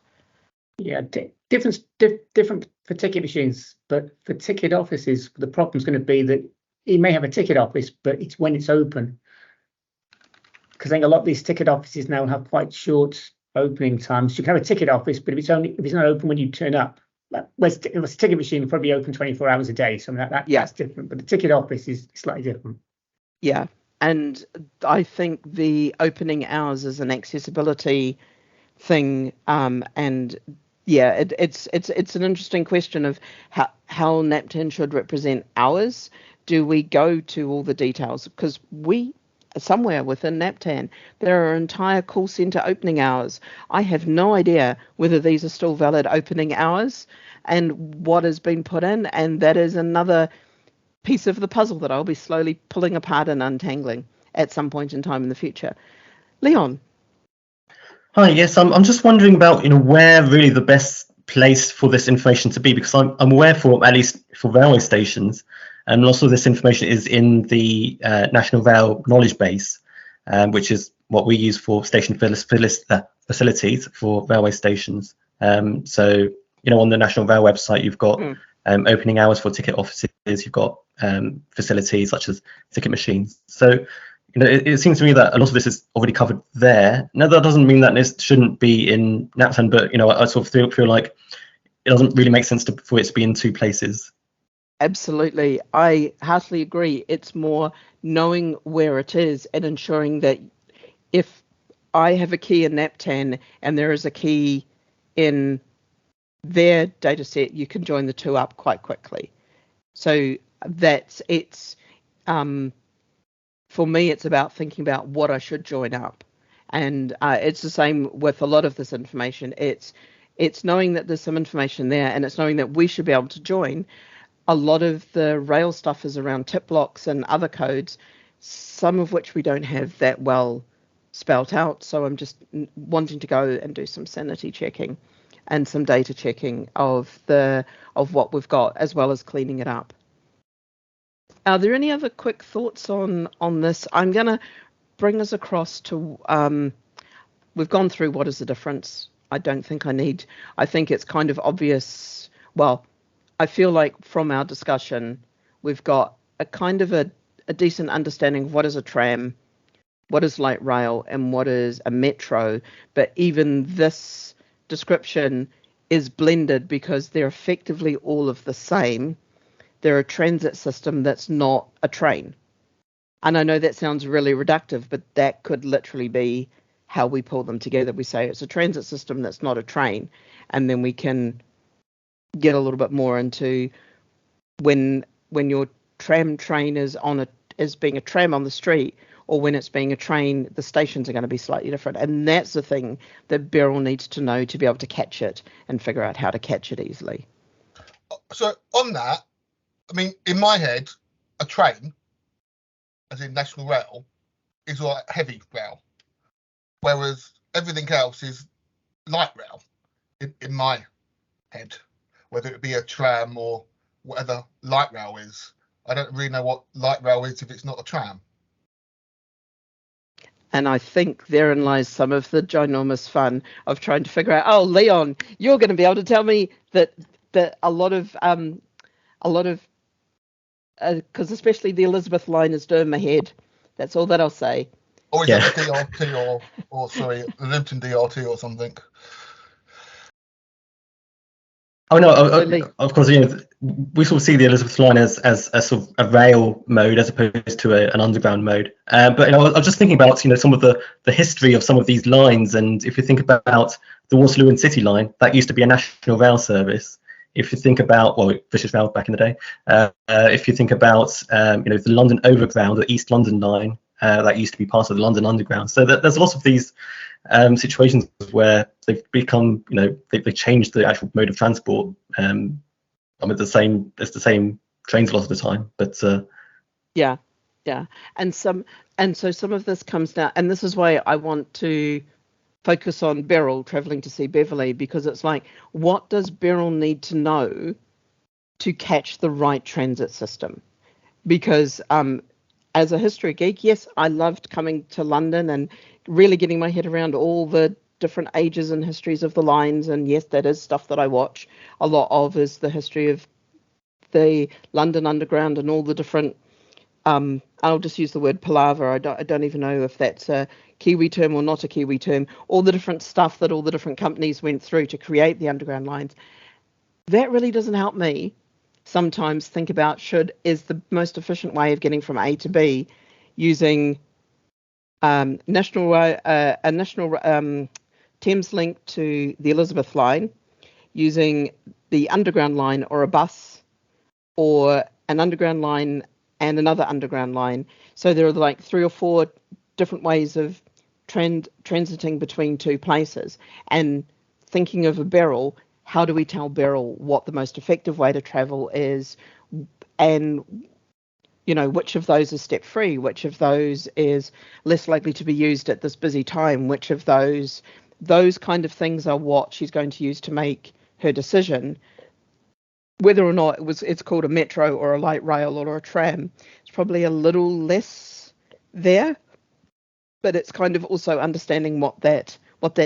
Yeah, different for ticket machines, but for ticket offices, the problem's going to be that you may have a ticket office, but it's when it's open. Because I think a lot of these ticket offices now have quite short opening times. You can have a ticket office, but if it's not open when you turn up, whereas a ticket machine will probably be open 24 hours a day. So that's different. But the ticket office is slightly different. Yeah. And I think the opening hours is an accessibility thing. And yeah, it's an interesting question of how NaPTAN should represent hours. Do we go to all the details? Because somewhere within NaPTAN, there are entire call centre opening hours. I have no idea whether these are still valid opening hours and what has been put in. And that is another piece of the puzzle that I'll be slowly pulling apart and untangling at some point in time in the future. Leon. Hi, yes, I'm just wondering about where really the best place for this information to be, because I'm aware for at least for railway stations, and also this information is in the National Rail Knowledge Base, which is what we use for station facilities for railway stations. So on the National Rail website, you've got opening hours for ticket offices, you've got facilities such as ticket machines. So it seems to me that a lot of this is already covered there. Now, that doesn't mean that this shouldn't be in NaPTAN, but I sort of feel like it doesn't really make sense for it to be in 2 places. Absolutely, I heartily agree. It's more knowing where it is and ensuring that if I have a key in NaPTAN and there is a key in their data set, you can join the 2 up quite quickly. So for me, it's about thinking about what I should join up. And it's the same with a lot of this information. It's knowing that there's some information there, and it's knowing that we should be able to join. A lot of the rail stuff is around tip blocks and other codes, some of which we don't have that well spelt out. So I'm just wanting to go and do some sanity checking and some data checking of what we've got, as well as cleaning it up. Are there any other quick thoughts on this? I'm going to bring us across to, we've gone through what is the difference. I think it's kind of obvious. Well, I feel like from our discussion, we've got a kind of a decent understanding of what is a tram, what is light rail, and what is a metro. But even this description is blended because they're effectively all of the same. They're a transit system that's not a train. And I know that sounds really reductive, but that could literally be how we pull them together. We say it's a transit system that's not a train, and then we can get a little bit more into when your tram train is being a tram on the street, or when it's being a train, the stations are going to be slightly different. And that's the thing that Beryl needs to know to be able to catch it and figure out how to catch it easily. So on that, I mean, in my head, a train, as in National Rail, is like heavy rail, whereas everything else is light rail in my head, whether it be a tram or whatever light rail is. I don't really know what light rail is if it's not a tram. And I think therein lies some of the ginormous fun of trying to figure out, oh, Leon, you're going to be able to tell me that a lot of because especially the Elizabeth line is doing my head. That's all that I'll say. Or is Yeah. that the DRT or sorry, the Luton DRT or something? Oh no, So Lee, of course, we sort of see the Elizabeth line as a sort of a rail mode as opposed to an underground mode. But I was just thinking about some of the history of some of these lines, and if you think about the Waterloo and City line, that used to be a national rail service. If you think about British Rail back in the day, if you think about the London Overground, the East London line, that used to be part of the London Underground. So there's lots of these situations where they've become, they changed the actual mode of transport. It's the same trains a lot of the time, but yeah, and so some of this comes down, and this is why I want to focus on Beryl traveling to see Beverly, because it's like, what does Beryl need to know to catch the right transit system? Because as a history geek, yes, I loved coming to London and really getting my head around all the different ages and histories of the lines. And yes, that is stuff that I watch a lot of, is the history of the London Underground and all the different, I'll just use the word palaver. I don't even know if that's a Kiwi term or not a Kiwi term. All the different stuff that all the different companies went through to create the underground lines. That really doesn't help me sometimes think about is the most efficient way of getting from A to B using a national Thames link to the Elizabeth line, using the underground line or a bus, or an underground line and another underground line. So there are like 3 or 4 different ways of transiting between two places. And thinking of a Beryl, how do we tell Beryl what the most effective way to travel is, and which of those is step free, which of those is less likely to be used at this busy time, which of those kind of things are what she's going to use to make her decision. Whether or not it's called a metro or a light rail or a tram, it's probably a little less there, but it's kind of also understanding what that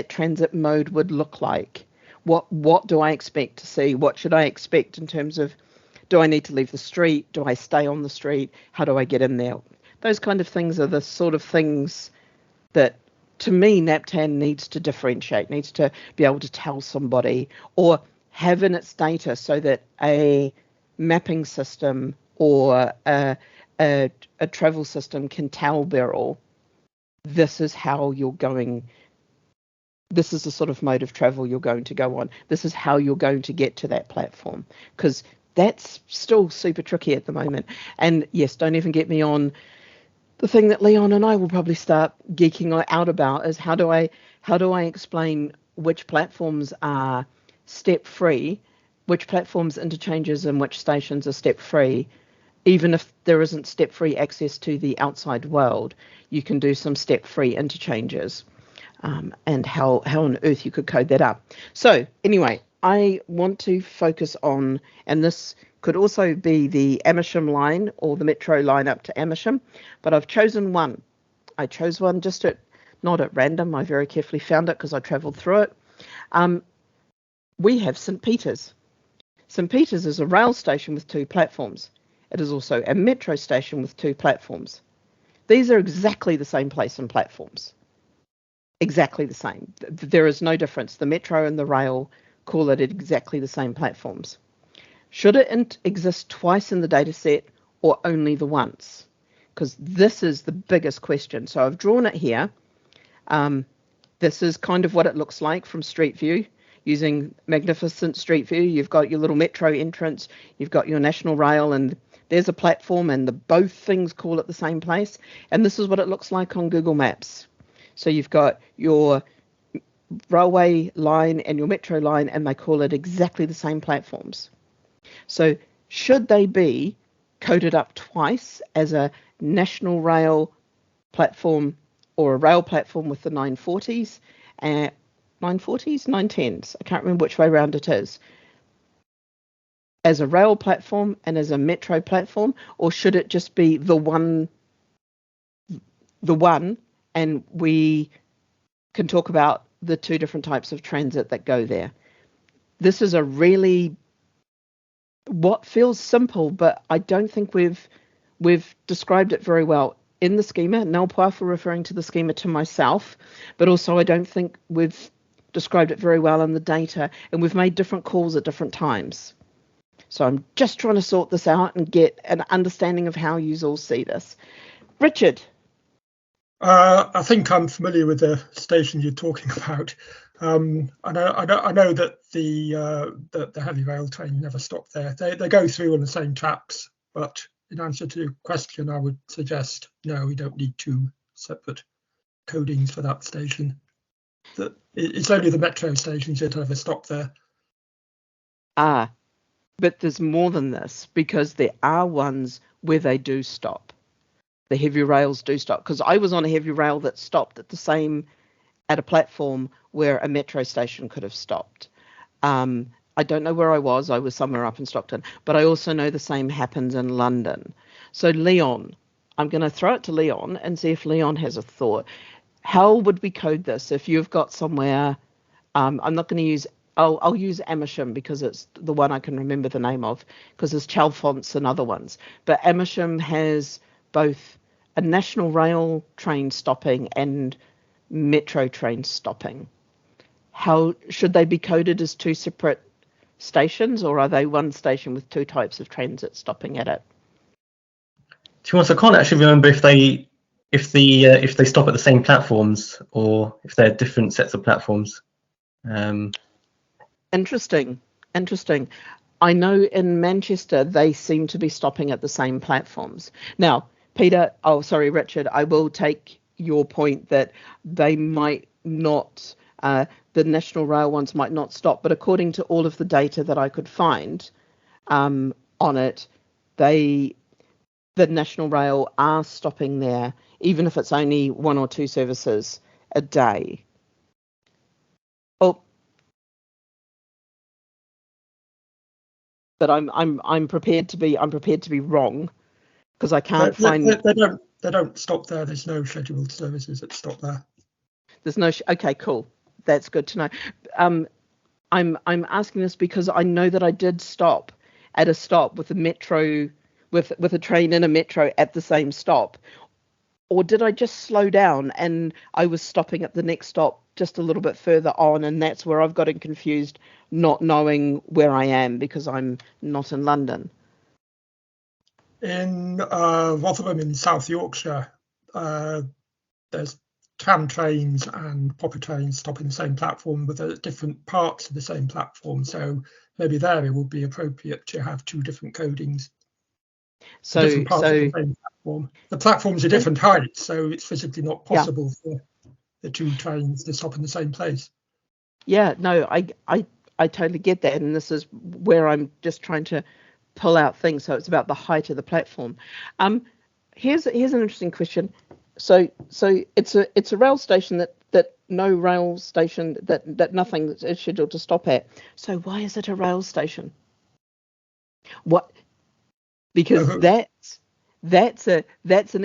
transit mode would look like. What do I expect to see? What should I expect in terms of, do I need to leave the street? Do I stay on the street? How do I get in there? Those kind of things are the sort of things that, to me, NaPTAN needs to differentiate, needs to be able to tell somebody, or have in its data, so that a mapping system or a travel system can tell Beryl, this is how you're going, this is the sort of mode of travel you're going to go on, this is how you're going to get to that platform, because that's still super tricky at the moment. And yes, don't even get me on the thing that Leon and I will probably start geeking out about, is how do I explain which platforms are step free, which platforms, interchanges, and which stations are step free. Even if there isn't step free access to the outside world, you can do some step free interchanges, and how on earth you could code that up. So anyway, I want to focus on, and this could also be the Amersham line or the metro line up to Amersham, but I've chosen one. I chose one just not at random. I very carefully found it because I travelled through it. We have St Peter's. St Peter's is a rail station with 2 platforms. It is also a metro station with 2 platforms. These are exactly the same place and platforms. Exactly the same. There is no difference. The metro and the rail call it exactly the same platforms. Should it exist twice in the data set or only the once? Because this is the biggest question. So I've drawn it here. This is kind of what it looks like from Street View. Using magnificent Street View, you've got your little metro entrance, you've got your national rail, and there's a platform, and both things call it the same place. And this is what it looks like on Google Maps. So you've got your railway line and your metro line, and they call it exactly the same platforms. So should they be coded up twice as a national rail platform or a rail platform with the 940s, 910s, I can't remember which way round it is, as a rail platform and as a metro platform? Or should it just be the one, and we can talk about the 2 different types of transit that go there? This is a really, what feels simple, but I don't think we've described it very well in the schema, nil powerful referring to the schema to myself, but also I don't think we've described it very well in the data, and we've made different calls at different times. So I'm just trying to sort this out and get an understanding of how you all see this. Richard. I think I'm familiar with the station you're talking about. I know that the heavy rail train never stop there. They go through on the same tracks, but in answer to your question, I would suggest no, we don't need two separate codings for that station. It's only the metro stations that ever stop there. But there's more than this, because there are ones where they do stop. The heavy rails do stop, because I was on a heavy rail that stopped at a platform where a metro station could have stopped. I don't know where I was somewhere up in Stockton, but I also know the same happens in London. So Leon, I'm going to throw it to Leon and see if Leon has a thought. How would we code this if you've got somewhere, I'm not going to use, I'll use Amersham because it's the one I can remember the name of, because there's Chalfonts and other ones. But Amersham has both a national rail train stopping and metro train stopping. How should they be coded as two separate stations, or are they one station with two types of transit stopping at it? To be honest, I can't actually remember if they stop at the same platforms or if they're different sets of platforms. Interesting. I know in Manchester they seem to be stopping at the same platforms. Now, Richard, I will take your point that they might not, the National Rail ones might not stop, but according to all of the data that I could find on it, the National Rail are stopping there, even if it's only one or two services a day. But I'm prepared to be wrong, because I can't find. They don't stop there. There's no scheduled services that stop there. There's no. Okay, cool. That's good to know. I'm asking this because I know that I did stop at a stop with a metro, with a train in a metro at the same stop, or did I just slow down and I was stopping at the next stop just a little bit further on, and that's where I've gotten confused, not knowing where I am because I'm not in London. In Rotherham in South Yorkshire, there's tram trains and popper trains stopping the same platform, but at different parts of the same platform. So maybe there it would be appropriate to have two different codings. So different parts of the same platform. The platforms are different heights, so it's physically not possible for the two trains to stop in the same place. Yeah, no, I totally get that, and this is where I'm just trying to pull out things. So it's about the height of the platform. Here's an interesting question. So it's a rail station that no rail station that nothing is scheduled to stop at. So why is it a rail station? What? Because that's an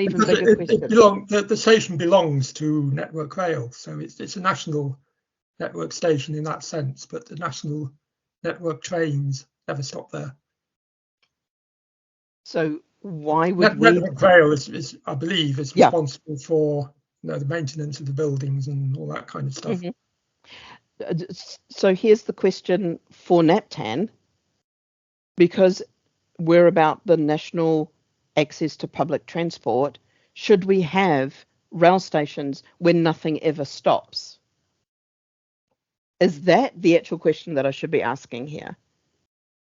even bigger question. The station belongs to Network Rail, so it's a national network station in that sense, but the national network trains never stop there. So why would we? Network Rail is I believe, is responsible for the maintenance of the buildings and all that kind of stuff. Mm-hmm. So here's the question for NaPTAN, because we're about the national access to public transport. Should we have rail stations where nothing ever stops? Is that the actual question that I should be asking here?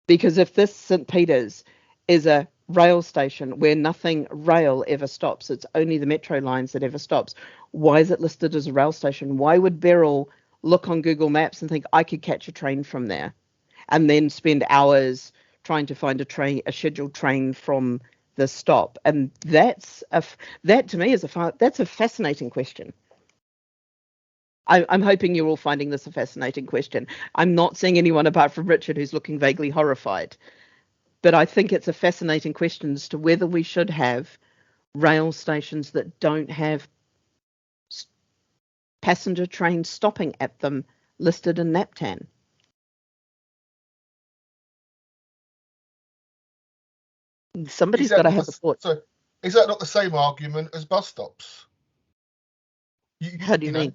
Because if this St. Peter's is a rail station where nothing rail ever stops, it's only the metro lines that ever stops, why is it listed as a rail station? Why would Beryl look on Google Maps and think I could catch a train from there, and then spend hours trying to find a scheduled train from the stop? And that to me is that's a fascinating question. I'm hoping you're all finding this a fascinating question. I'm not seeing anyone apart from Richard who's looking vaguely horrified. But I think it's a fascinating question as to whether we should have rail stations that don't have passenger trains stopping at them listed in NaPTAN. Somebody's got to have a thought. So is that not the same argument as bus stops? How do you mean?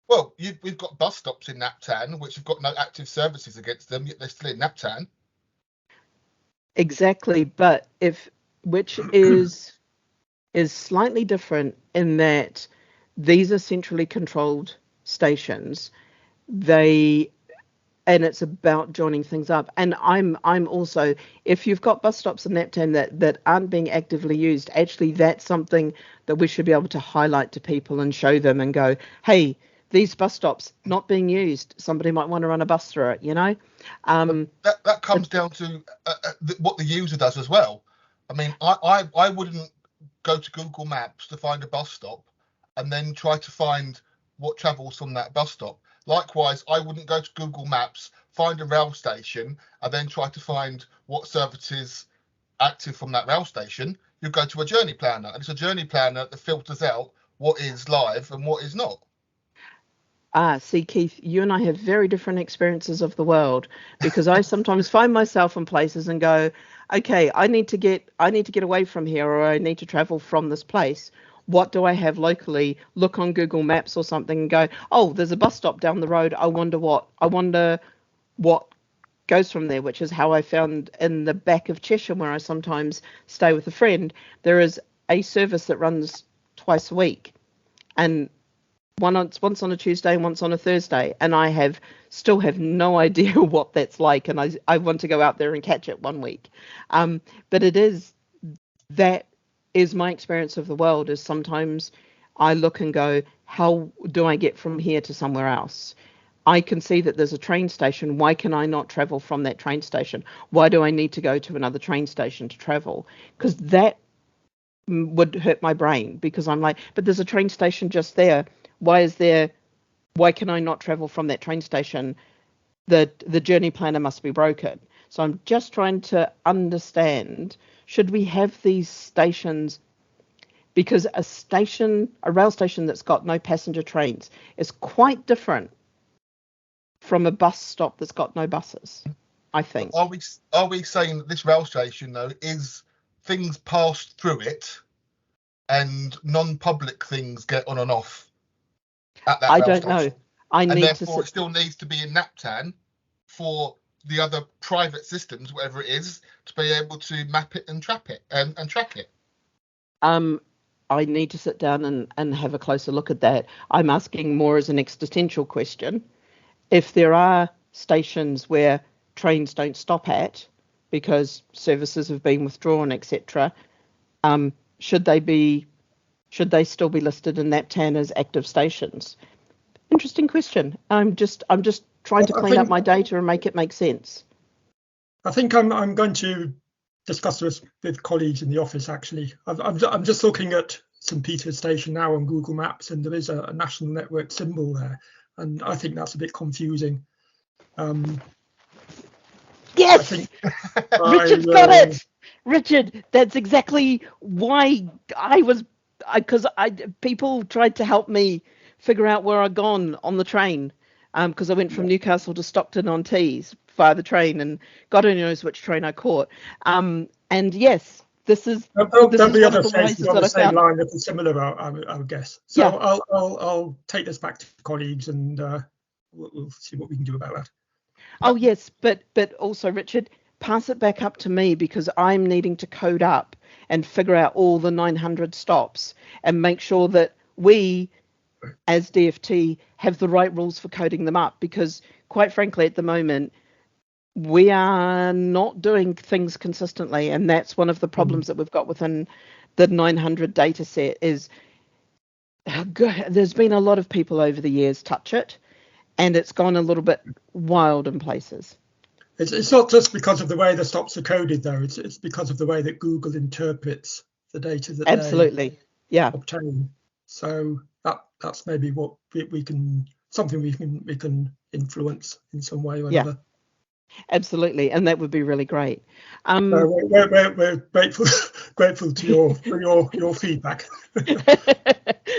Well, we've got bus stops in NaPTAN which have got no active services against them, yet they're still in NaPTAN. Exactly, but which is slightly different in that these are centrally controlled stations. And it's about joining things up. And I'm also, if you've got bus stops in NaPTAN that aren't being actively used, actually that's something that we should be able to highlight to people and show them and go, hey, these bus stops not being used, somebody might want to run a bus through it, you know. That comes down to what the user does as well. I mean, I wouldn't go to Google Maps to find a bus stop and then try to find what travels from that bus stop. Likewise, I wouldn't go to Google Maps, find a rail station, and then try to find what services active from that rail station. You go to a journey planner, and it's a journey planner that filters out what is live and what is not. See, Keith, you and I have very different experiences of the world, because I sometimes find myself in places and go, okay, I need to get away from here, or I need to travel from this place. What do I have locally? Look on Google Maps or something and go, oh, there's a bus stop down the road. I wonder what goes from there, which is how I found in the back of Cheshire, where I sometimes stay with a friend, there is a service that runs twice a week, and once on a Tuesday and once on a Thursday, and I still have no idea what that's like, and I want to go out there and catch it one week. But that is my experience of the world, is sometimes I look and go, how do I get from here to somewhere else? I can see that there's a train station. Why can I not travel from that train station? Why do I need to go to another train station to travel? Because that would hurt my brain, because I'm like, but there's a train station just there. Why can I not travel from that train station? The journey planner must be broken. So I'm just trying to understand, should we have these stations? Because a rail station that's got no passenger trains is quite different from a bus stop that's got no buses, I think. Are we saying that this rail station, though, is things passed through it and non-public things get on and off at that I rail don't station? know. And therefore it still needs to be in NaPTAN for the other private systems, whatever it is, to be able to map it and track it and track it. I need to sit down and have a closer look at that. I'm asking more as an existential question. If there are stations where trains don't stop at because services have been withdrawn, etc., should they still be listed in NaPTAN as active stations? Interesting question. I'm just trying to clean up my data and make it make sense. I think I'm going to discuss this with colleagues in the office. Actually, I'm just looking at St Peter's Station now on Google Maps, and there is a national network symbol there, and I think that's a bit confusing. Yes, Richard's got it. Richard, that's exactly why people tried to help me figure out where I'd gone on the train, because I went from Newcastle to Stockton-on-Tees via the train, and God only knows which train I caught. And yes, there'll be other stations on the same line that are similar, I would guess. So yeah. I'll take this back to colleagues, and we'll see what we can do about that. Oh yes, but also, Richard, pass it back up to me, because I'm needing to code up and figure out all the 900 stops and make sure that we, as DFT, have the right rules for coding them up, because quite frankly, at the moment, we are not doing things consistently, and that's one of the problems that we've got within the 900 data set. Is there's been a lot of people over the years touch it, and it's gone a little bit wild in places. It's not just because of the way the stops are coded, though. It's because of the way that Google interprets the data that they obtain. So that's maybe what we can influence in some way or another. Absolutely, and that would be really great. We're grateful to your feedback.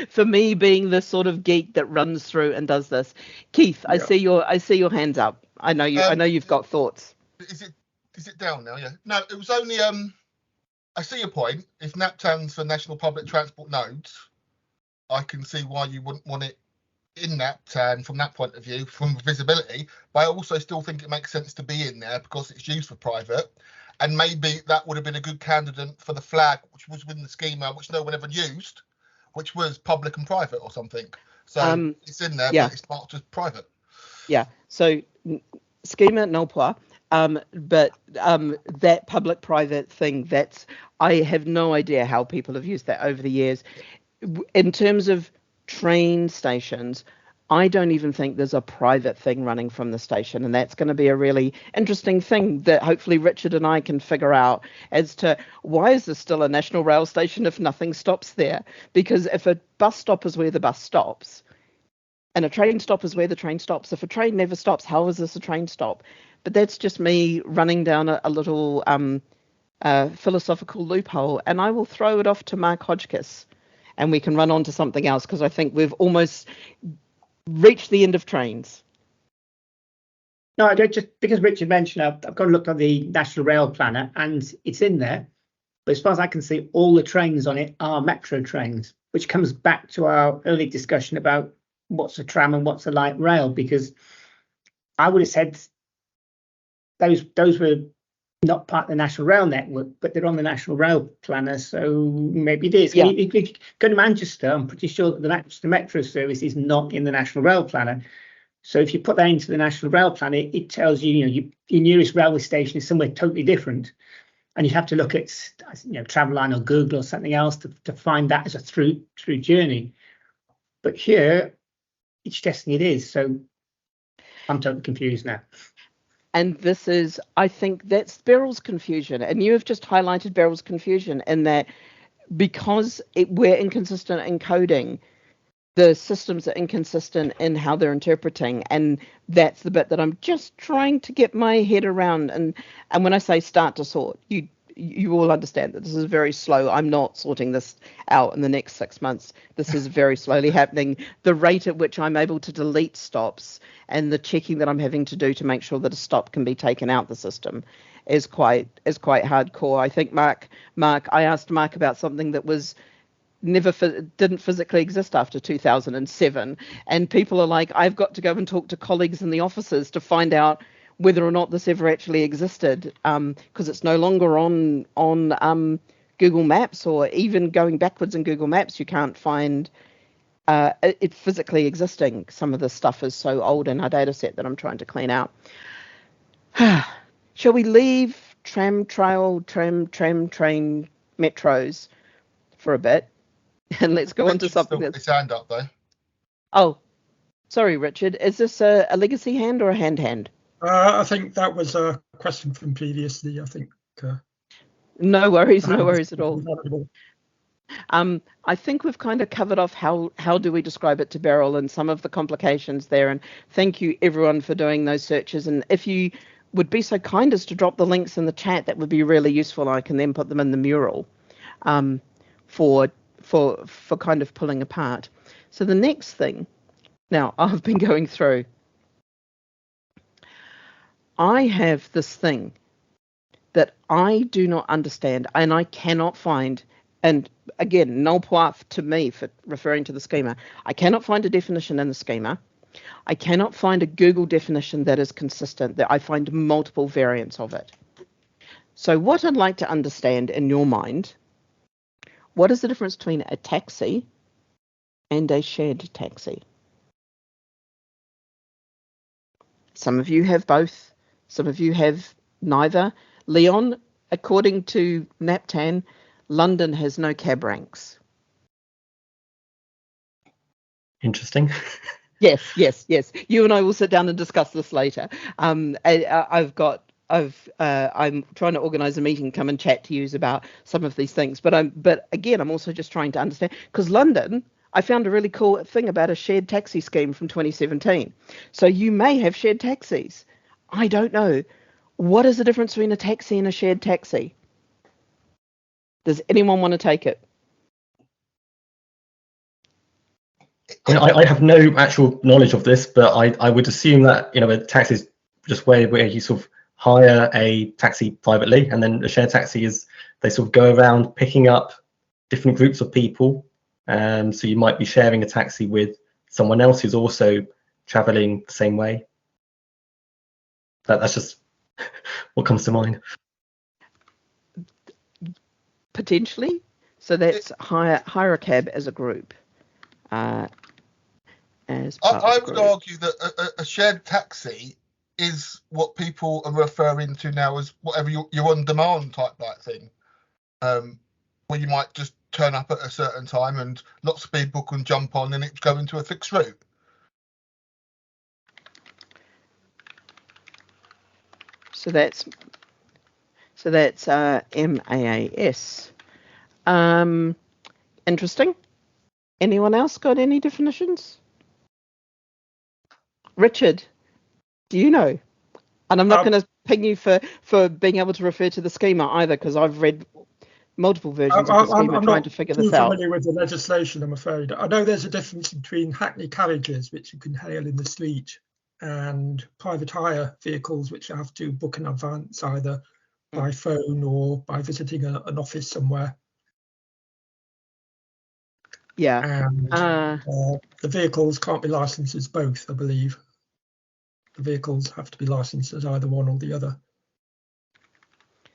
For me, being the sort of geek that runs through and does this, Keith, I see your hands up. I know you've got thoughts. Is it down now? Yeah. No, it was only I see your point. If NaPTAN's for national public transport nodes, I can see why you wouldn't want it in NaPTAN from that point of view, from visibility. But I also still think it makes sense to be in there because it's used for private. And maybe that would have been a good candidate for the flag, which was within the schema, which no one ever used, which was public and private or something. So it's in there, but it's not just private. Yeah. So schema null point. But that public-private thing, I have no idea how people have used that over the years. In terms of train stations, I don't even think there's a private thing running from the station, and that's going to be a really interesting thing that hopefully Richard and I can figure out as to why is there still a national rail station if nothing stops there? Because if a bus stop is where the bus stops, and a train stop is where the train stops, if a train never stops, how is this a train stop? But that's just me running down a little philosophical loophole, and I will throw it off to Mark Hodgkiss, and we can run on to something else, because I think we've almost reached the end of trains. No, I don't, just because Richard mentioned, I've got to look at the National Rail Planner, and it's in there. But as far as I can see, all the trains on it are metro trains, which comes back to our early discussion about what's a tram and what's a light rail, because I would have said those were not part of the National Rail Network, but they're on the National Rail Planner, so maybe it is. Yeah. If you go to Manchester, I'm pretty sure that the Manchester Metro service is not in the National Rail Planner. So if you put that into the National Rail Planner, it tells you, your nearest railway station is somewhere totally different. And you have to look at, Travelline or Google or something else to find that as a through journey. But here, it's suggesting it is. So I'm totally confused now. And this is, I think that's Beryl's confusion. And you have just highlighted Beryl's confusion in that because we're inconsistent in coding, the systems are inconsistent in how they're interpreting. And that's the bit that I'm just trying to get my head around. And when I say start to sort, you all understand that this is very slow. I'm not sorting this out in the next 6 months. This is very slowly happening. The rate at which I'm able to delete stops and the checking that I'm having to do to make sure that a stop can be taken out the system is quite hardcore. I think I asked Mark about something that was didn't physically exist after 2007, and people are like, I've got to go and talk to colleagues in the offices to find out whether or not this ever actually existed, because it's no longer on Google Maps, or even going backwards in Google Maps, you can't find it physically existing. Some of this stuff is so old in our data set that I'm trying to clean out. Shall we leave tram, train, metros for a bit? And let's go on to something that's... His hand up, though. Oh, sorry, Richard. Is this a legacy hand or a hand? I think that was a question from previously, I think. No worries at all. I think we've kind of covered off how do we describe it to Beryl and some of the complications there. And thank you, everyone, for doing those searches. And if you would be so kind as to drop the links in the chat, that would be really useful. I can then put them in the mural for kind of pulling apart. So the next thing, now I've been going through, I have this thing that I do not understand and I cannot find, and again, null point to me for referring to the schema. I cannot find a definition in the schema. I cannot find a Google definition that is consistent, that I find multiple variants of it. So what I'd like to understand in your mind, what is the difference between a taxi and a shared taxi? Some of you have both. Some of you have neither. Leon, according to NaPTAN, London has no cab ranks. Interesting. Yes. You and I will sit down and discuss this later. I'm trying to organise a meeting, come and chat to you about some of these things. But again, I'm also just trying to understand, because London, I found a really cool thing about a shared taxi scheme from 2017. So you may have shared taxis. I don't know. What is the difference between a taxi and a shared taxi? Does anyone want to take it? I have no actual knowledge of this, but I would assume that a taxi is just where you sort of hire a taxi privately, and then a shared taxi is they sort of go around picking up different groups of people. So you might be sharing a taxi with someone else who's also traveling the same way. That's just what comes to mind. Potentially. So that's hire a cab as a group. As part I of would group. argue that a shared taxi is what people are referring to now as whatever your on-demand type thing, where you might just turn up at a certain time and lots of people can jump on and it's going to a fixed route. So that's MAAS. Interesting. Anyone else got any definitions? Richard, do you know? And I'm not going to ping you for being able to refer to the schema either, because I've read multiple versions of the schema trying to figure this out. I'm not familiar with the legislation, I'm afraid. I know there's a difference between hackney carriages, which you can hail in the street, and private hire vehicles, which you have to book in advance, either by phone or by visiting an office somewhere. Yeah. And the vehicles can't be licensed as both, I believe. The vehicles have to be licensed as either one or the other.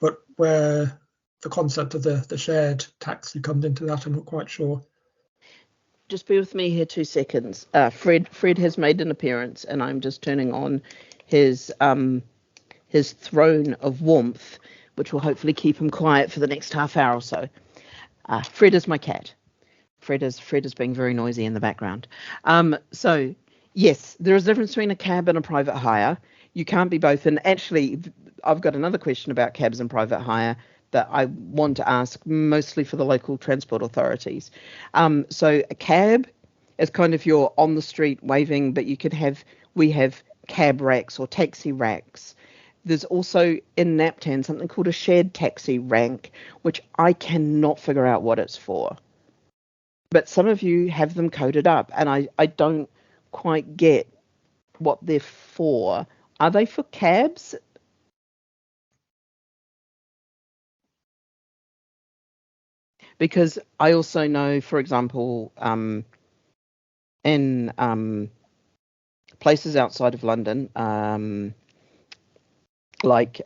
But where the concept of the shared taxi comes into that, I'm not quite sure. Just be with me here 2 seconds. Fred has made an appearance, and I'm just turning on his throne of warmth, which will hopefully keep him quiet for the next half hour or so. Fred is my cat. Fred is being very noisy in the background. So yes, there is a difference between a cab and a private hire. You can't be both. And actually, I've got another question about cabs and private hire that I want to ask, mostly for the local transport authorities. So a cab is kind of you're on the street waving, but we have cab racks or taxi racks. There's also in NaPTAN something called a shared taxi rank, which I cannot figure out what it's for. But some of you have them coded up, and I don't quite get what they're for. Are they for cabs? Because I also know, for example, in places outside of London, like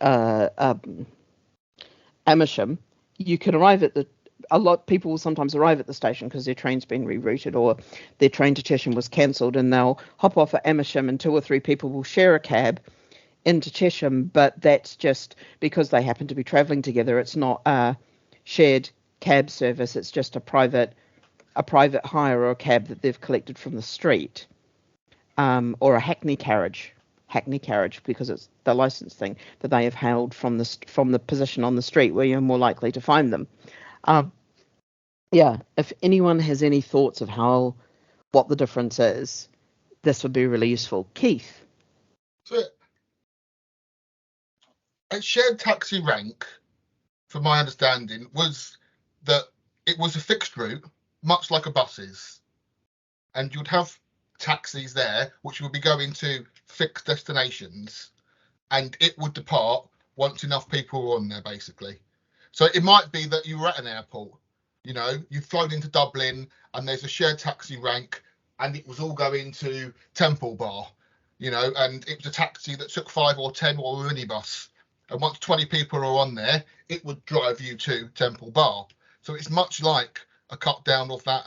Amersham, you can arrive at a lot of people will sometimes arrive at the station because their train's been rerouted or their train to Chesham was cancelled, and they'll hop off at Amersham and 2 or 3 people will share a cab into Chesham, but that's just because they happen to be travelling together. It's not a shared cab service, it's just a private hire or a cab that they've collected from the street, or a hackney carriage because it's the license thing that they have hailed from the position on the street where you're more likely to find them. Yeah, if anyone has any thoughts of what the difference is, this would be really useful. Keith? So a shared taxi rank, from my understanding, was that it was a fixed route, much like a bus is. And you'd have taxis there, which would be going to fixed destinations, and it would depart once enough people were on there, basically. So it might be that you were at an airport, you've flown into Dublin and there's a shared taxi rank and it was all going to Temple Bar, and it was a taxi that took 5 or 10 or a minibus. And once 20 people are on there, it would drive you to Temple Bar. So it's much like a cut down of that,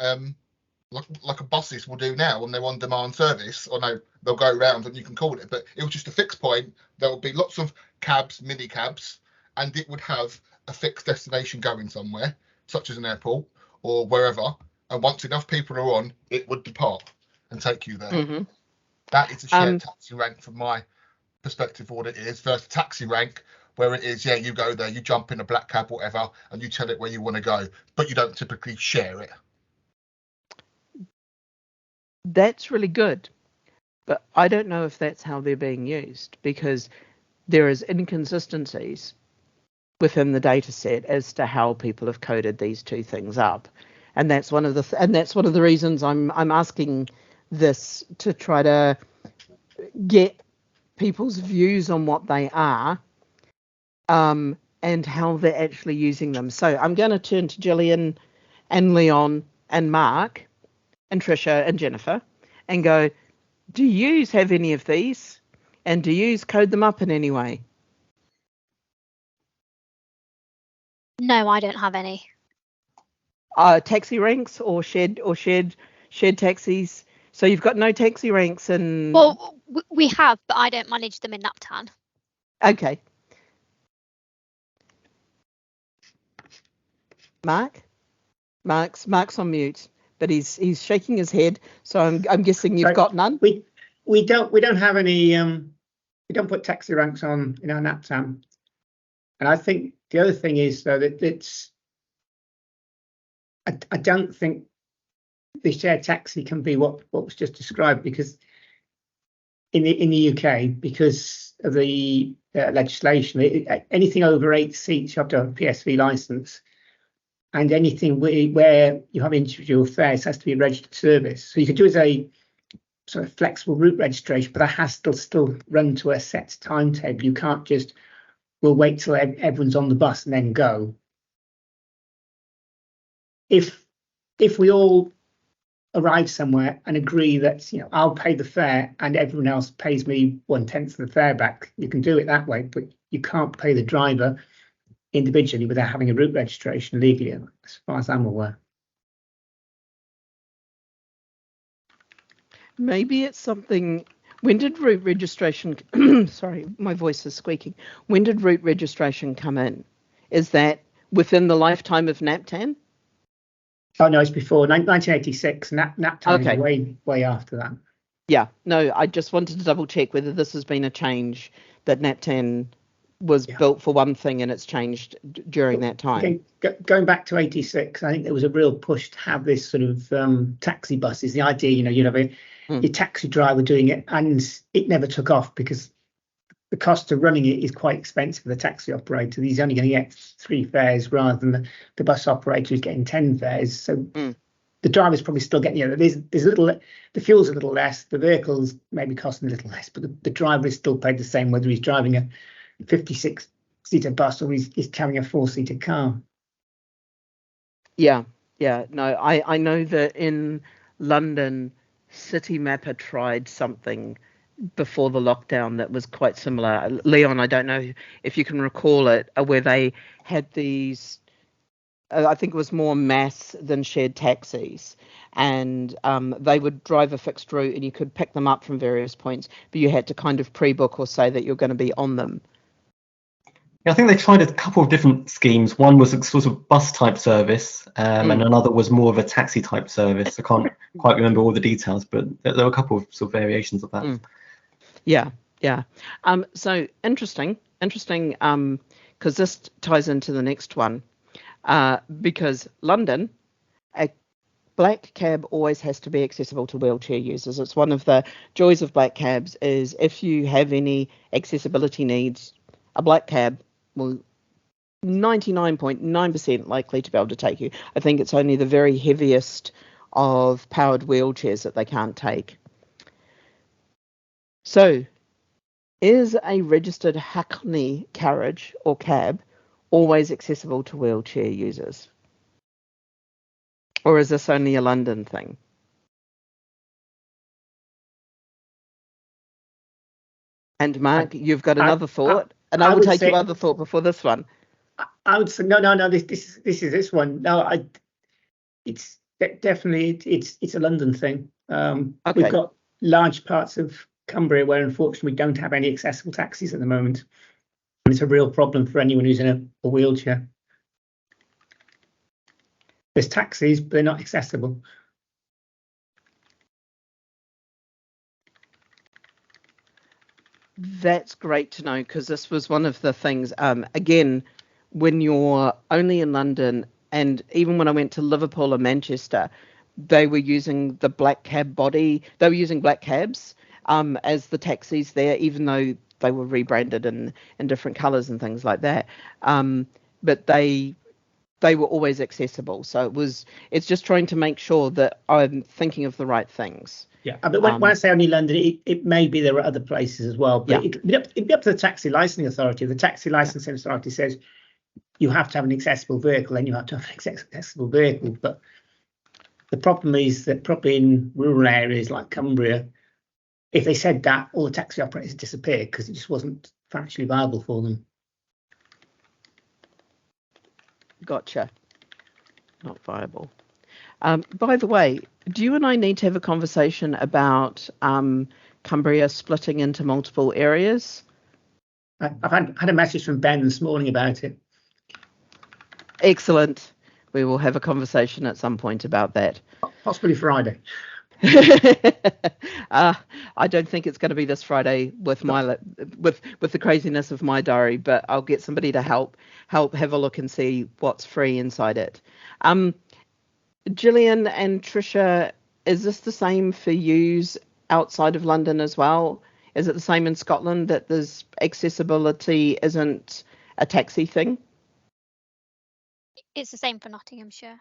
like a buses will do now on their on-demand service. Or no, they'll go around and you can call it, but it was just a fixed point. There will be lots of cabs, mini cabs, and it would have a fixed destination going somewhere, such as an airport or wherever. And once enough people are on, it would depart and take you there. Mm-hmm. That is a shared taxi rank from my perspective, what it is, versus taxi rank, where it is, you go there, you jump in a black cab, whatever, and you tell it where you want to go, but you don't typically share it. That's really good, but I don't know if that's how they're being used, because there is inconsistencies within the data set as to how people have coded these 2 things up, and that's one of the reasons I'm asking this, to try to get people's views on what they are. and how they're actually using them. So I'm going to turn to Gillian and Leon and Mark and Tricia and Jennifer and go, do you have any of these? And do you code them up in any way? No, I don't have any. Taxi ranks or shared taxis. So you've got no taxi ranks and. Well, we have, but I don't manage them in NaPTAN. Okay. Mark's on mute, but he's shaking his head. So I'm guessing you've got none. We don't have any. We don't put taxi ranks on in our NaPTAN. And I think the other thing is though that it's. I don't think the shared taxi can be what was just described, because in the UK, because of the legislation, anything over 8 seats you have to have a PSV license, and anything where you have individual fares has to be a registered service. So you can do as a sort of flexible route registration, but that has to still run to a set timetable. You can't just, we'll wait till everyone's on the bus and then go. If we all arrive somewhere and agree that, you know, I'll pay the fare and everyone else pays me 1/10 of the fare back, you can do it that way, but you can't pay the driver individually without having a route registration legally, as far as I'm aware. Maybe it's something. When did route registration? Sorry, my voice is squeaking. When did route registration come in? Is that within the lifetime of NaPTAN? Oh no, it's before 1986. NaPTAN Okay. is way after that. Yeah, no, I just wanted to double check whether this has been a change, that NaPTAN was built for one thing and it's changed during that time. Okay, going back to 86, I think there was a real push to have this sort of taxi buses. The idea, you know, you'd have a taxi driver doing it, and it never took off because the cost of running it is quite expensive for the taxi operator. He's only going to get 3 fares rather than the bus operator who's getting 10 fares. So the driver's probably still getting, you know, there's a little, the fuel's a little less, the vehicle's maybe costing a little less, but the driver is still paid the same whether he's driving a 56-seater bus or he's carrying a 4-seater car. Yeah. No, I know that in London, City Mapper tried something before the lockdown that was quite similar. Leon, I don't know if you can recall it, where they had these, I think it was more mass than shared taxis, and they would drive a fixed route and you could pick them up from various points, but you had to kind of pre-book or say that you're going to be on them. Yeah, I think they tried a couple of different schemes. One was a sort of bus type service, and another was more of a taxi type service. I can't quite remember all the details, but there were a couple of sort of variations of that. Yeah. So interesting, because this ties into the next one, because London, a black cab always has to be accessible to wheelchair users. It's one of the joys of black cabs is if you have any accessibility needs, a black cab will 99.9% likely to be able to take you. I think it's only the very heaviest of powered wheelchairs that they can't take. So, is a registered Hackney carriage or cab always accessible to wheelchair users? Or is this only a London thing? And Mark, you've got another thought, and I will take your other thought before this one. I would say no. This is this one. No, it's definitely it's a London thing. Okay. We've got large parts of Cumbria where unfortunately we don't have any accessible taxis at the moment, and it's a real problem for anyone who's in a wheelchair. There's taxis, but they're not accessible. That's great to know, because this was one of the things, again, when you're only in London, and even when I went to Liverpool and Manchester, they were using the black cab body. They were using black cabs as the taxis there, even though they were rebranded in different colours and things like that. But they were always accessible. So it's just trying to make sure that I'm thinking of the right things. Yeah, but when I say only London, it may be there are other places as well. But it'd be up to the taxi licensing authority. The taxi licensing authority says you have to have an accessible vehicle, then you have to have an accessible vehicle. But the problem is that probably in rural areas like Cumbria, if they said that, all the taxi operators disappeared because it just wasn't financially viable for them. Gotcha. Not viable. By the way, do you and I need to have a conversation about Cumbria splitting into multiple areas? I've had a message from Ben this morning about it. Excellent. We will have a conversation at some point about that. Possibly Friday. I don't think it's going to be this Friday with my with the craziness of my diary, but I'll get somebody to help have a look and see what's free inside it. Gillian and Tricia, is this the same for yous outside of London as well? Is it the same in Scotland that there's accessibility isn't a taxi thing? It's the same for Nottinghamshire.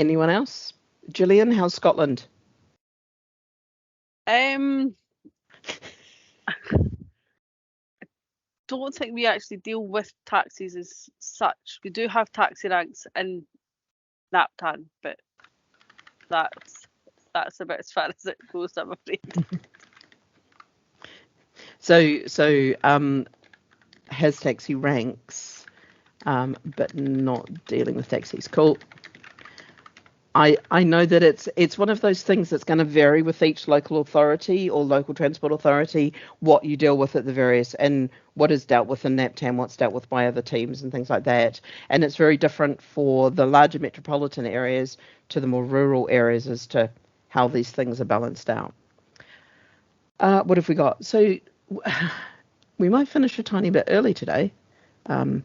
Anyone else? Gillian, how's Scotland? Don't think we actually deal with taxis as such. We do have taxi ranks in NaPTAN, but that's about as far as it goes, I'm afraid. So has taxi ranks, but not dealing with taxis. Cool. I know that it's one of those things that's going to vary with each local authority or local transport authority, what you deal with at the various, and what is dealt with in NaPTAN, what's dealt with by other teams and things like that. And it's very different for the larger metropolitan areas to the more rural areas as to how these things are balanced out. What have we got? So we might finish a tiny bit early today. Oh,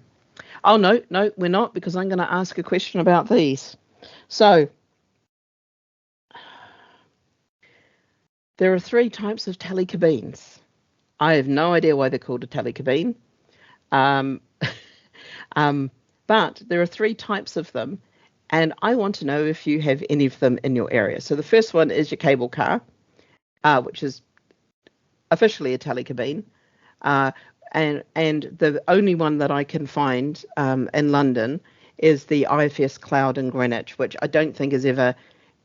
no, we're not, because I'm going to ask a question about these. So there are 3 types of telecabines. I have no idea why they're called a telecabine. But there are 3 types of them, and I want to know if you have any of them in your area. So the first one is your cable car, which is officially a telecabine. And the only one that I can find in London is the IFS Cloud in Greenwich, which I don't think is ever,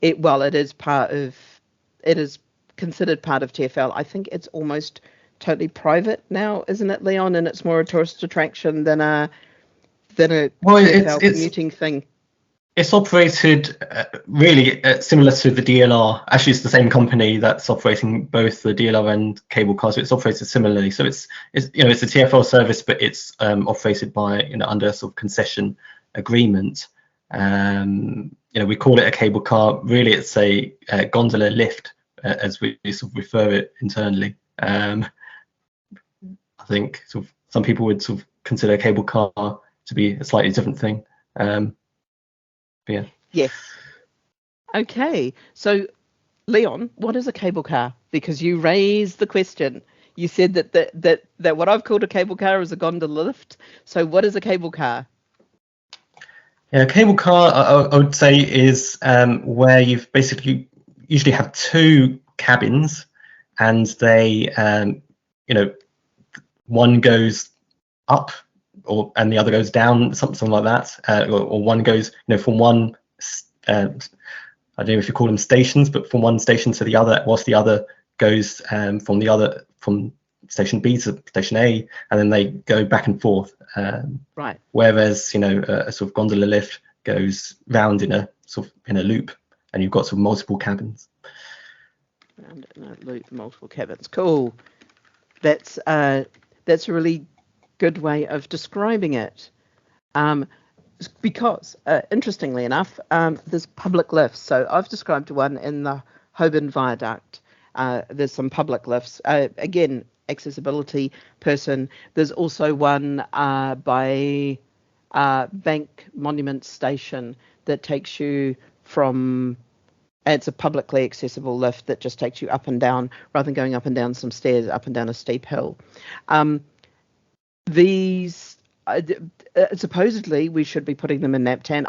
it is considered part of TfL. I think it's almost totally private now, isn't it, Leon? And it's more a tourist attraction than a TfL commuting thing. It's operated really similar to the DLR. Actually, it's the same company that's operating both the DLR and cable cars. So it's operated similarly. So it's a TfL service, but it's operated by under a sort of concession agreement. We call it a cable car. Really, it's a gondola lift, as we sort of refer it internally. I think sort of some people would sort of consider a cable car to be a slightly different thing. Yeah. Yes. Okay. So, Leon, what is a cable car? Because you raised the question. You said that what I've called a cable car is a gondola lift. So, what is a cable car? Yeah, a cable car, I would say, is where you've basically usually have 2 cabins, and they, one goes up and the other goes down, something like that, or one goes, from one, I don't know if you call them stations, but from one station to the other, whilst the other goes from station B to station A, and then they go back and forth. Right. Whereas a sort of gondola lift goes round in a loop, and you've got sort of multiple cabins. Round in a loop, multiple cabins. Cool. That's a really good way of describing it. Because interestingly enough, there's public lifts. So I've described one in the Holborn Viaduct. There's some public lifts. Again, accessibility person. There's also one by Bank Monument Station that takes you from. It's a publicly accessible lift that just takes you up and down rather than going up and down some stairs, up and down a steep hill. These supposedly we should be putting them in NaPTAN.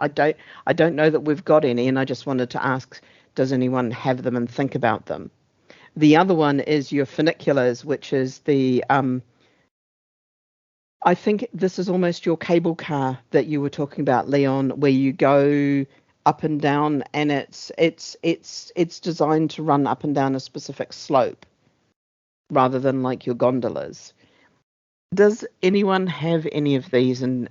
I don't know that we've got any, and I just wanted to ask, does anyone have them and think about them? The other one is your funiculars, which is the I think this is almost your cable car that you were talking about, Leon, where you go up and down, and it's designed to run up and down a specific slope rather than like your gondolas. Does anyone have any of these, and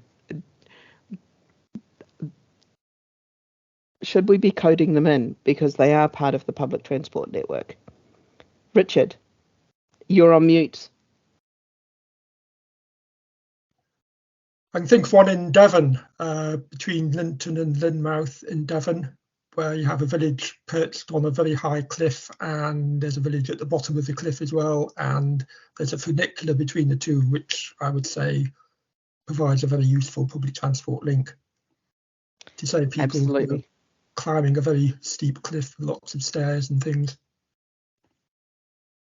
should we be coding them in because they are part of the public transport network? Richard, you're on mute. I can think of one in Devon, between Linton and Lynmouth in Devon, where you have a village perched on a very high cliff, and there's a village at the bottom of the cliff as well, and there's a funicular between the two, which I would say provides a very useful public transport link to save people Absolutely. climbing a very steep cliff with lots of stairs and things.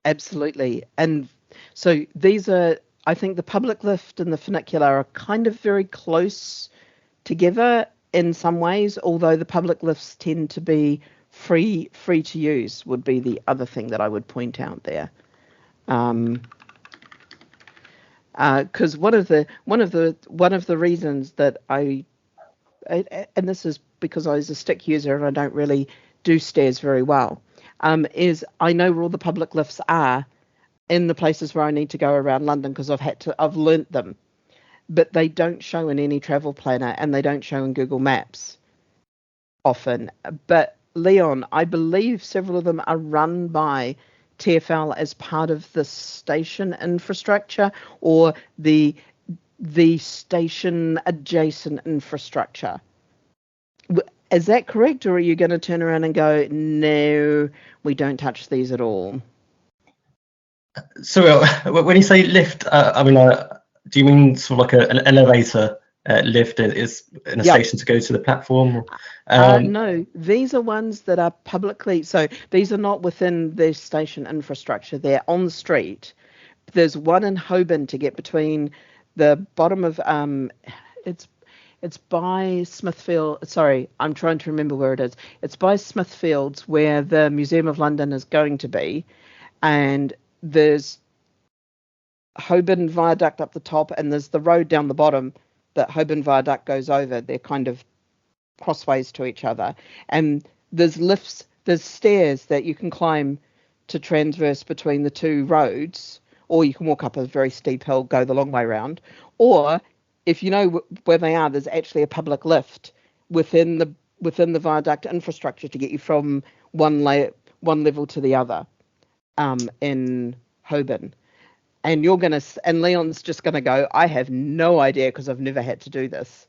Absolutely. And so these are, I think the public lift and the funicular are kind of very close together in some ways, although the public lifts tend to be free to use, would be the other thing that I would point out there. Because one of the reasons that and this is because I was a stick user and I don't really do stairs very well, is I know where all the public lifts are in the places where I need to go around London because I've learnt them, but they don't show in any travel planner and they don't show in Google Maps often. But Leon, I believe several of them are run by TfL as part of the station infrastructure or the station adjacent infrastructure. Is that correct, or are you going to turn around and go, no, we don't touch these at all? So when you say lift, I mean, do you mean sort of like an elevator lift is in a station to go to the platform? No, these are ones that are publicly, so these are not within the station infrastructure. They're on the street. There's one in Holborn to get between the bottom of, it's by Smithfield. Sorry, I'm trying to remember where it is. It's by Smithfields, where the Museum of London is going to be, and there's Holborn Viaduct up the top, and there's the road down the bottom that Holborn Viaduct goes over. They're kind of crossways to each other, and there's lifts, there's stairs that you can climb to transverse between the two roads, or you can walk up a very steep hill, go the long way round, or if you know where they are, there's actually a public lift within the viaduct infrastructure to get you from one level to the other, in Holborn. And and Leon's just gonna go, I have no idea because I've never had to do this.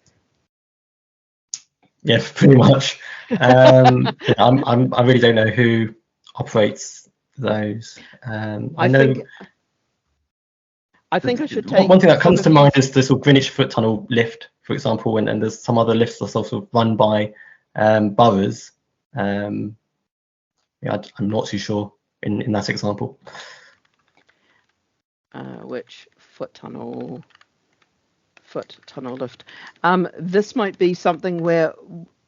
Yeah, pretty much. I really don't know who operates those. I think I should take one thing that comes to mind is the sort of Greenwich Foot Tunnel lift, for example, and there's some other lifts that are sort of run by boroughs. I'm not too sure in that example. Which foot tunnel lift? This might be something where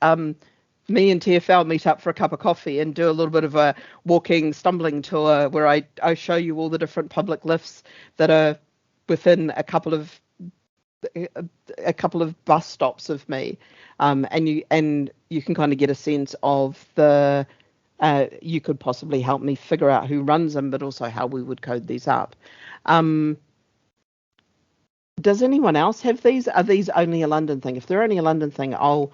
me and TfL meet up for a cup of coffee and do a little bit of a walking, stumbling tour where I show you all the different public lifts that are within a couple of bus stops of me, and you can kind of get a sense of the. You could possibly help me figure out who runs them, but also how we would code these up. Does anyone else have these? Are these only a London thing? If they're only a London thing, I'll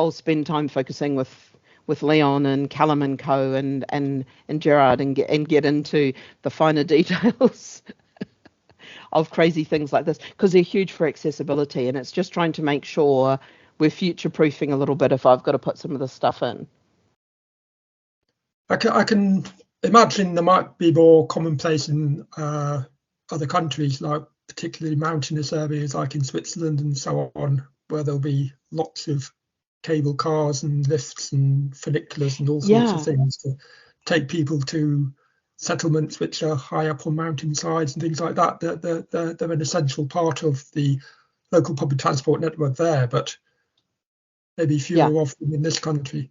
spend time focusing with Leon and Callum and Co and Gerard and get into the finer details of crazy things like this, because they're huge for accessibility, and it's just trying to make sure we're future proofing a little bit if I've got to put some of this stuff in. I can imagine there might be more commonplace in other countries, like particularly mountainous areas like in Switzerland and so on, where there'll be lots of cable cars and lifts and funiculars and all sorts of things to take people to settlements which are high up on mountain sides and things like that. They're an essential part of the local public transport network there, but maybe fewer of them in this country.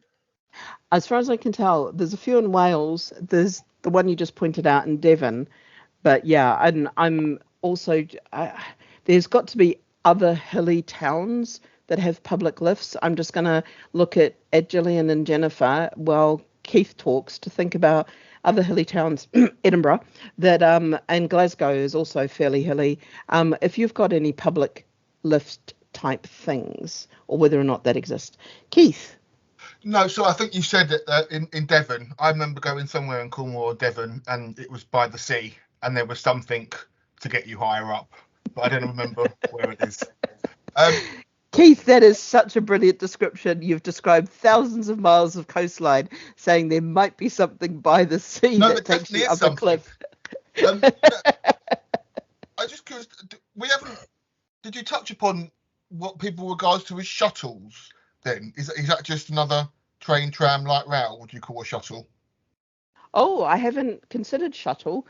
As far as I can tell, there's a few in Wales. There's the one you just pointed out in Devon. But yeah, and I'm also, there's got to be other hilly towns that have public lifts. I'm just going to look at Gillian and Jennifer while Keith talks to think about other hilly towns, Edinburgh, that and Glasgow is also fairly hilly. If you've got any public lift type things, or whether or not that exists. Keith? No, so I think you said that in Devon. I remember going somewhere in Cornwall or Devon, and it was by the sea, and there was something to get you higher up, but I don't remember where it is. Keith, that is such a brilliant description. You've described thousands of miles of coastline, saying there might be something by the sea that takes you up a cliff. I just curious. Did you touch upon what people regards to as shuttles? Then is that just another train, tram, light rail? What do you call a shuttle? Oh, I haven't considered shuttle.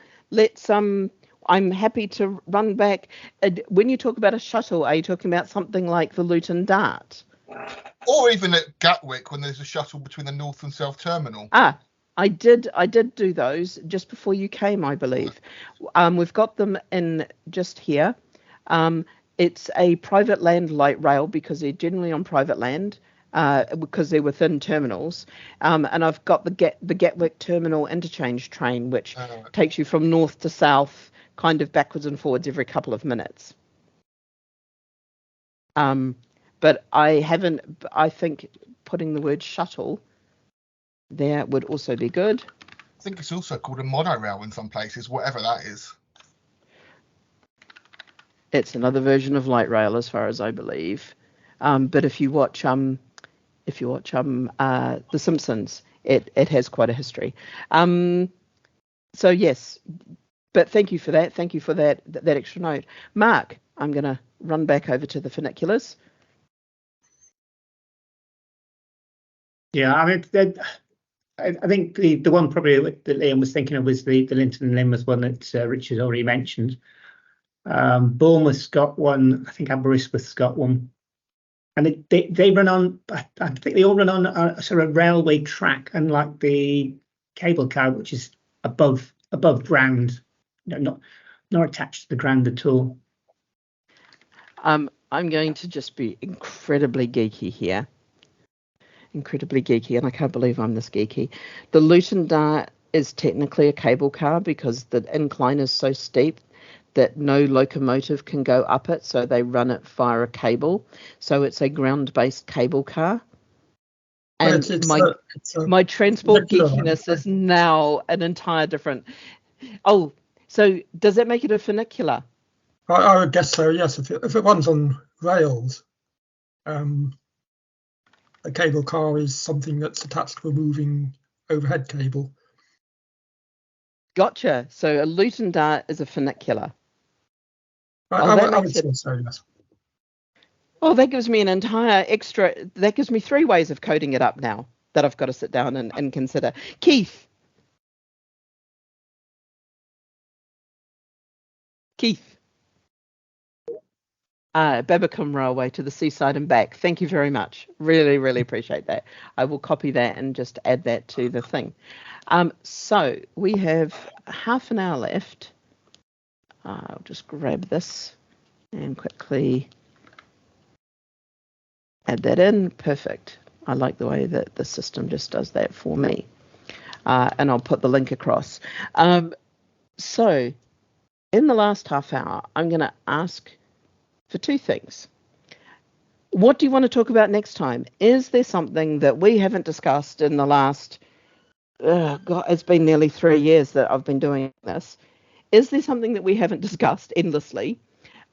I'm happy to run back. When you talk about a shuttle, are you talking about something like the Luton Dart? Or even at Gatwick when there's a shuttle between the North and South Terminal? I did do those just before you came, I believe. We've got them in just here. It's a private land light rail because they're generally on private land. Because they're within terminals, and I've got the Gatwick Terminal interchange train, which takes you from north to south, kind of backwards and forwards every couple of minutes. But I haven't. I think putting the word shuttle there would also be good. I think it's also called a monorail in some places, whatever that is. It's another version of light rail, as far as I believe. But if you watch The Simpsons, it has quite a history. So yes, but thank you for that. Thank you for that extra note. Mark, I'm going to run back over to the funiculars. Yeah, I mean, I think the one probably that Liam was thinking of was the Linton and Lynmouth one that Richard already mentioned. Bournemouth's got one. I think Aberystwyth's got one. And they run on, I think they all run on a sort of railway track, unlike the cable car, which is above ground, not attached to the ground at all. I'm going to just be incredibly geeky here. Incredibly geeky, and I can't believe I'm this geeky. The Luton Dart is technically a cable car because the incline is so steep that no locomotive can go up it, so they run it via a cable. So it's a ground-based cable car. And my transport geekiness is now an entire different... Oh, so does that make it a funicular? I would guess so, yes. If it runs on rails, a cable car is something that's attached to a moving overhead cable. Gotcha. So a Luton Dart is a funicular. I would say so, yes. Oh, that gives me an entire extra... That gives me 3 ways of coding it up now that I've got to sit down and consider. Keith. Babbacombe Railway to the seaside and back. Thank you very much. Really, really appreciate that. I will copy that and just add that to the thing. So we have half an hour left. I'll just grab this and quickly add that in. Perfect. I like the way that the system just does that for me. And I'll put the link across. So in the last half hour, I'm going to ask for 2 things. What do you want to talk about next time? Is there something that we haven't discussed in the last, God, it's been nearly 3 years that I've been doing this. Is there something that we haven't discussed endlessly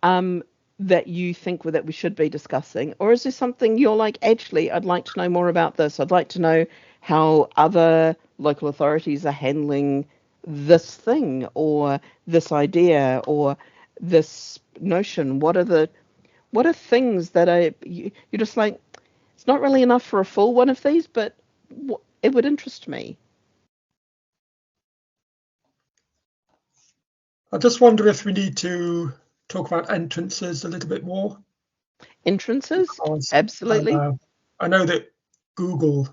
that you think that we should be discussing? Or is there something you're like, actually, I'd like to know more about this. I'd like to know how other local authorities are handling this thing or this idea or this notion. What are things that you're just like, it's not really enough for a full one of these, but it would interest me. I just wonder if we need to talk about entrances a little bit more. Entrances, Because, absolutely. I know that Google,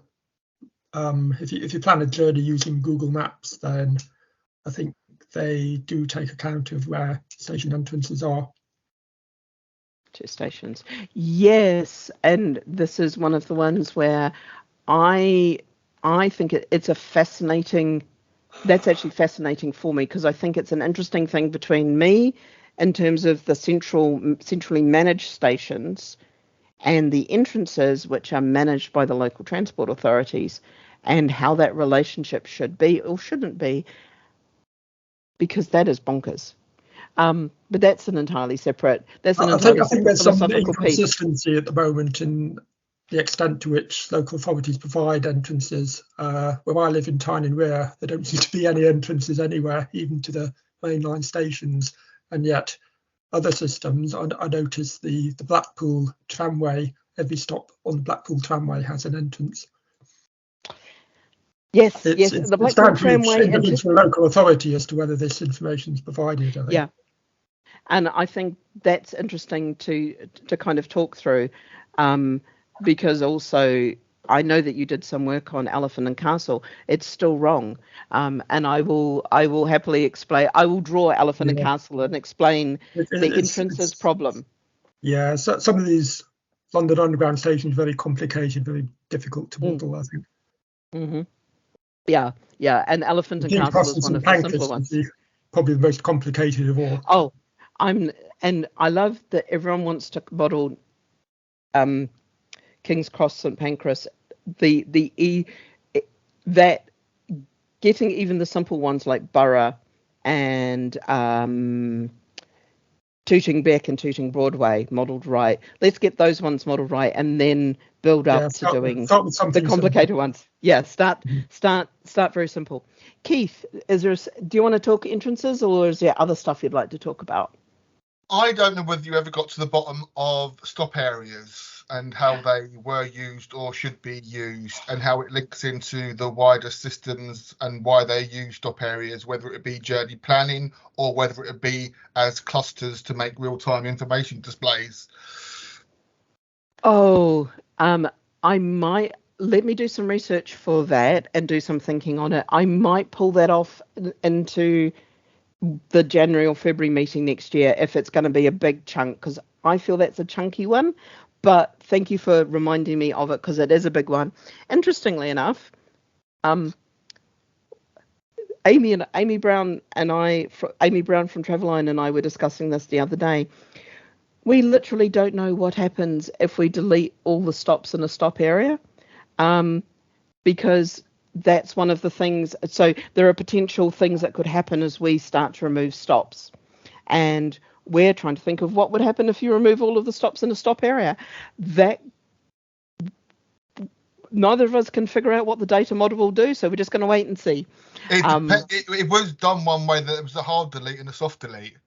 if you plan a journey using Google Maps, then I think they do take account of where station entrances are. To stations, yes, and this is one of the ones where I think it's a fascinating. That's actually fascinating for me because I think it's an interesting thing between me in terms of the centrally managed stations and the entrances which are managed by the local transport authorities, and how that relationship should be or shouldn't be, because that is bonkers. But that's an entirely separate. That's an I entirely think separate there's some philosophical piece. inconsistency at the moment in the extent to which local authorities provide entrances. Where I live in Tyne and Wear, there don't seem to be any entrances anywhere, even to the mainline stations, and yet other systems, I noticed the Blackpool tramway, every stop on the Blackpool tramway has an entrance. Yes, It's the Blackpool down to each tramway. individual local authority as to whether this information is provided, I think. Yeah, and I think that's interesting to kind of talk through, because also I know that you did some work on Elephant and Castle. It's still wrong, and I will happily explain. I will draw Elephant and Castle and explain the entrances problem. Yeah, so some of these London Underground stations are very complicated, very difficult to model, I think. Mm-hmm. Yeah, and Elephant and Castle is one of the simpler ones. Probably the most complicated of all. Oh, and I love that everyone wants to model King's Cross, St Pancras, that getting even the simple ones like Borough and Tooting Beck and Tooting Broadway modelled right. Let's get those ones modelled right, and then build up to doing the complicated ones. Yeah, start very simple. Keith, do you want to talk entrances, or is there other stuff you'd like to talk about? I don't know whether you ever got to the bottom of stop areas and how they were used or should be used, and how it links into the wider systems and why they use stop areas, whether it be journey planning or whether it be as clusters to make real-time information displays. Oh, I might. Let me do some research for that and do some thinking on it. I might pull that off into the January or February meeting next year if it's going to be a big chunk, because I feel that's a chunky one. But thank you for reminding me of it, because it is a big one. Interestingly enough, Amy Brown from Travelline and I were discussing this the other day. We literally don't know what happens if we delete all the stops in a stop area, because that's one of the things. So there are potential things that could happen as we start to remove stops, and we're trying to think of what would happen if you remove all of the stops in a stop area. That neither of us can figure out what the data model will do, so we're just going to wait and see. It was done one way, that it was a hard delete and a soft delete.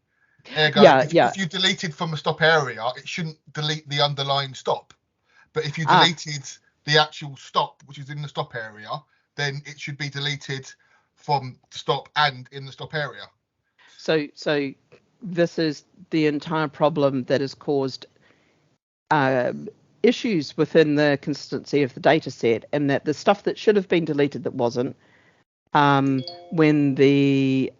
If you deleted from a stop area, it shouldn't delete the underlying stop. But if you deleted the actual stop, which is in the stop area, then it should be deleted from stop and in the stop area. So this is the entire problem that has caused issues within the consistency of the data set, and that the stuff that should have been deleted that wasn't, when the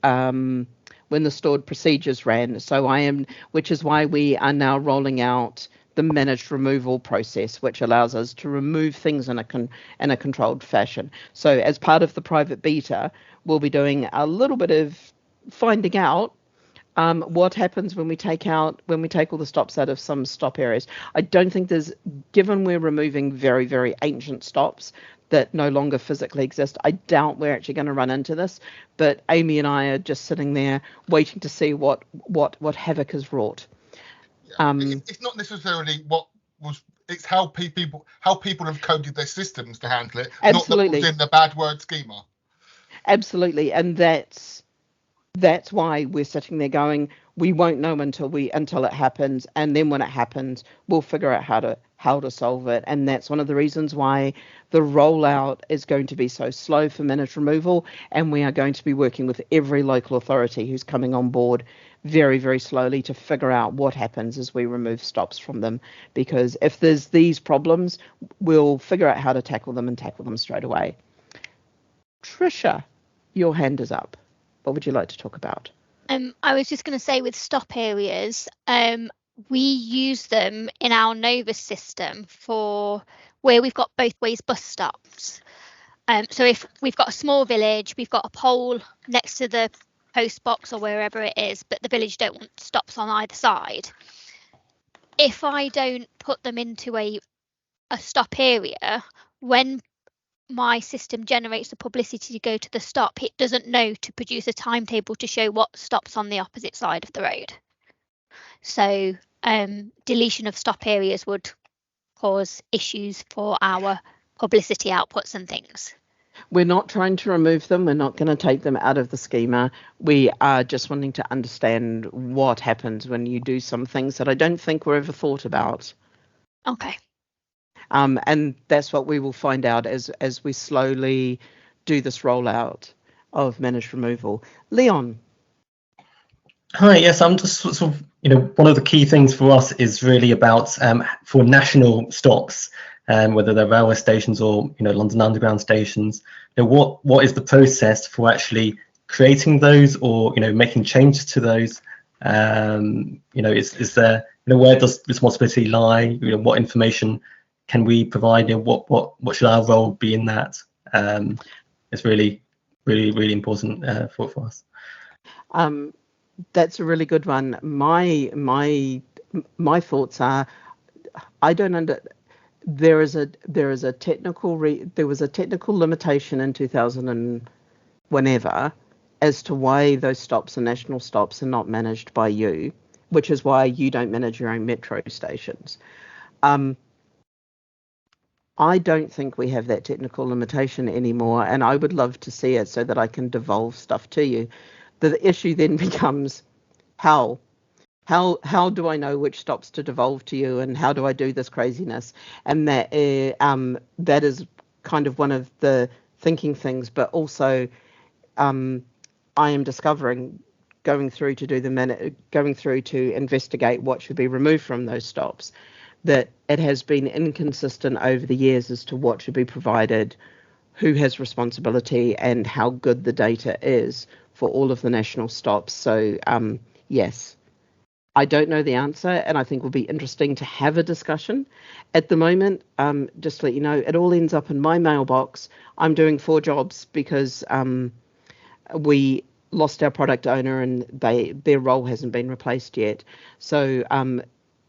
stored procedures ran. Which is why we are now rolling out the managed removal process, which allows us to remove things in a controlled fashion. So as part of the private beta, we'll be doing a little bit of finding out what happens when we take all the stops out of some stop areas. I don't think given we're removing very, very ancient stops that no longer physically exist, I doubt we're actually going to run into this. But Amy and I are just sitting there waiting to see what havoc is wrought. It's not necessarily it's how people have coded their systems to handle it. Absolutely. Not in the bad word schema. Absolutely, and that's why we're sitting there going, we won't know until it happens, and then when it happens, we'll figure out how how to solve it. And that's one of the reasons why the rollout is going to be so slow for managed removal. And we are going to be working with every local authority who's coming on board very, very slowly to figure out what happens as we remove stops from them. Because if there's these problems, we'll figure out how to tackle them and tackle them straight away. Tricia, your hand is up. What would you like to talk about? I was just going to say with stop areas, we use them in our Novus system for where we've got both ways bus stops. So if we've got a small village, we've got a pole next to the post box or wherever it is, but the village don't want stops on either side. If I don't put them into a stop area, when my system generates the publicity to go to the stop, it doesn't know to produce a timetable to show what stops on the opposite side of the road. So deletion of stop areas would cause issues for our publicity outputs and things. We're not trying to remove them. We're not going to take them out of the schema. We are just wanting to understand what happens when you do some things that I don't think were ever thought about. Okay. And that's what we will find out as we slowly do this rollout of managed removal. Leon. Hi, yes, I'm just sort of, one of the key things for us is really about for national stops, whether they're railway stations or, London Underground stations, what is the process for actually creating those or, making changes to those? Is there, where does responsibility lie? What information can we provide? What should our role be in that? It's really, really, really important for us. That's a really good one. My thoughts are, I don't there was a technical limitation in 2000 and whenever as to why those stops are national stops and not managed by you, which is why you don't manage your own metro stations. I don't think we have that technical limitation anymore, and I would love to see it so that I can devolve stuff to you. The issue then becomes how do I know which stops to devolve to you, and how do I do this craziness? And that is kind of one of the thinking things, but also I am discovering going through to investigate what should be removed from those stops, that it has been inconsistent over the years as to what should be provided, who has responsibility, and how good the data is for all of the national stops. So yes, I don't know the answer, and I think it will be interesting to have a discussion. At the moment, just to let you know, it all ends up in my mailbox. I'm doing 4 jobs because we lost our product owner and their role hasn't been replaced yet. So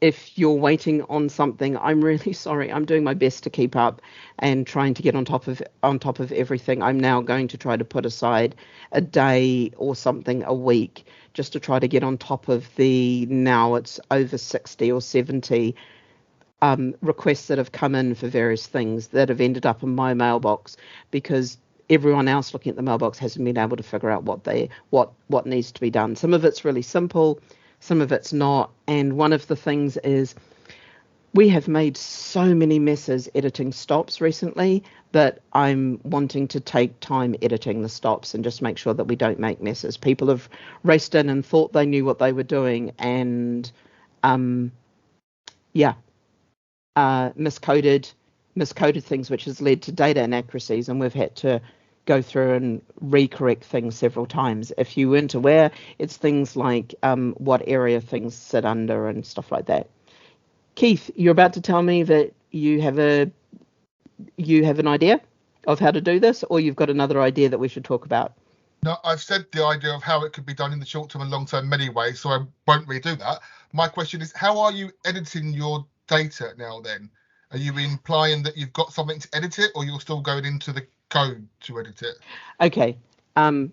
if you're waiting on something, I'm really sorry. I'm doing my best to keep up and trying to get on top of everything. I'm now going to try to put aside a day or something a week just to try to get on top of now it's over 60 or 70 requests that have come in for various things that have ended up in my mailbox, because everyone else looking at the mailbox hasn't been able to figure out what needs to be done. Some of it's really simple, some of it's not. And one of the things is we have made so many messes editing stops recently that I'm wanting to take time editing the stops and just make sure that we don't make messes. People have raced in and thought they knew what they were doing and miscoded things, which has led to data inaccuracies, and we've had to go through and recorrect things several times. If you weren't aware, it's things like what area things sit under and stuff like that. Keith, you're about to tell me that you have an idea of how to do this, or you've got another idea that we should talk about? No, I've said the idea of how it could be done in the short term and long term many ways, so I won't redo that. My question is, how are you editing your data now then? Are you implying that you've got something to edit it, or you're still going into the code to edit it? Okay. I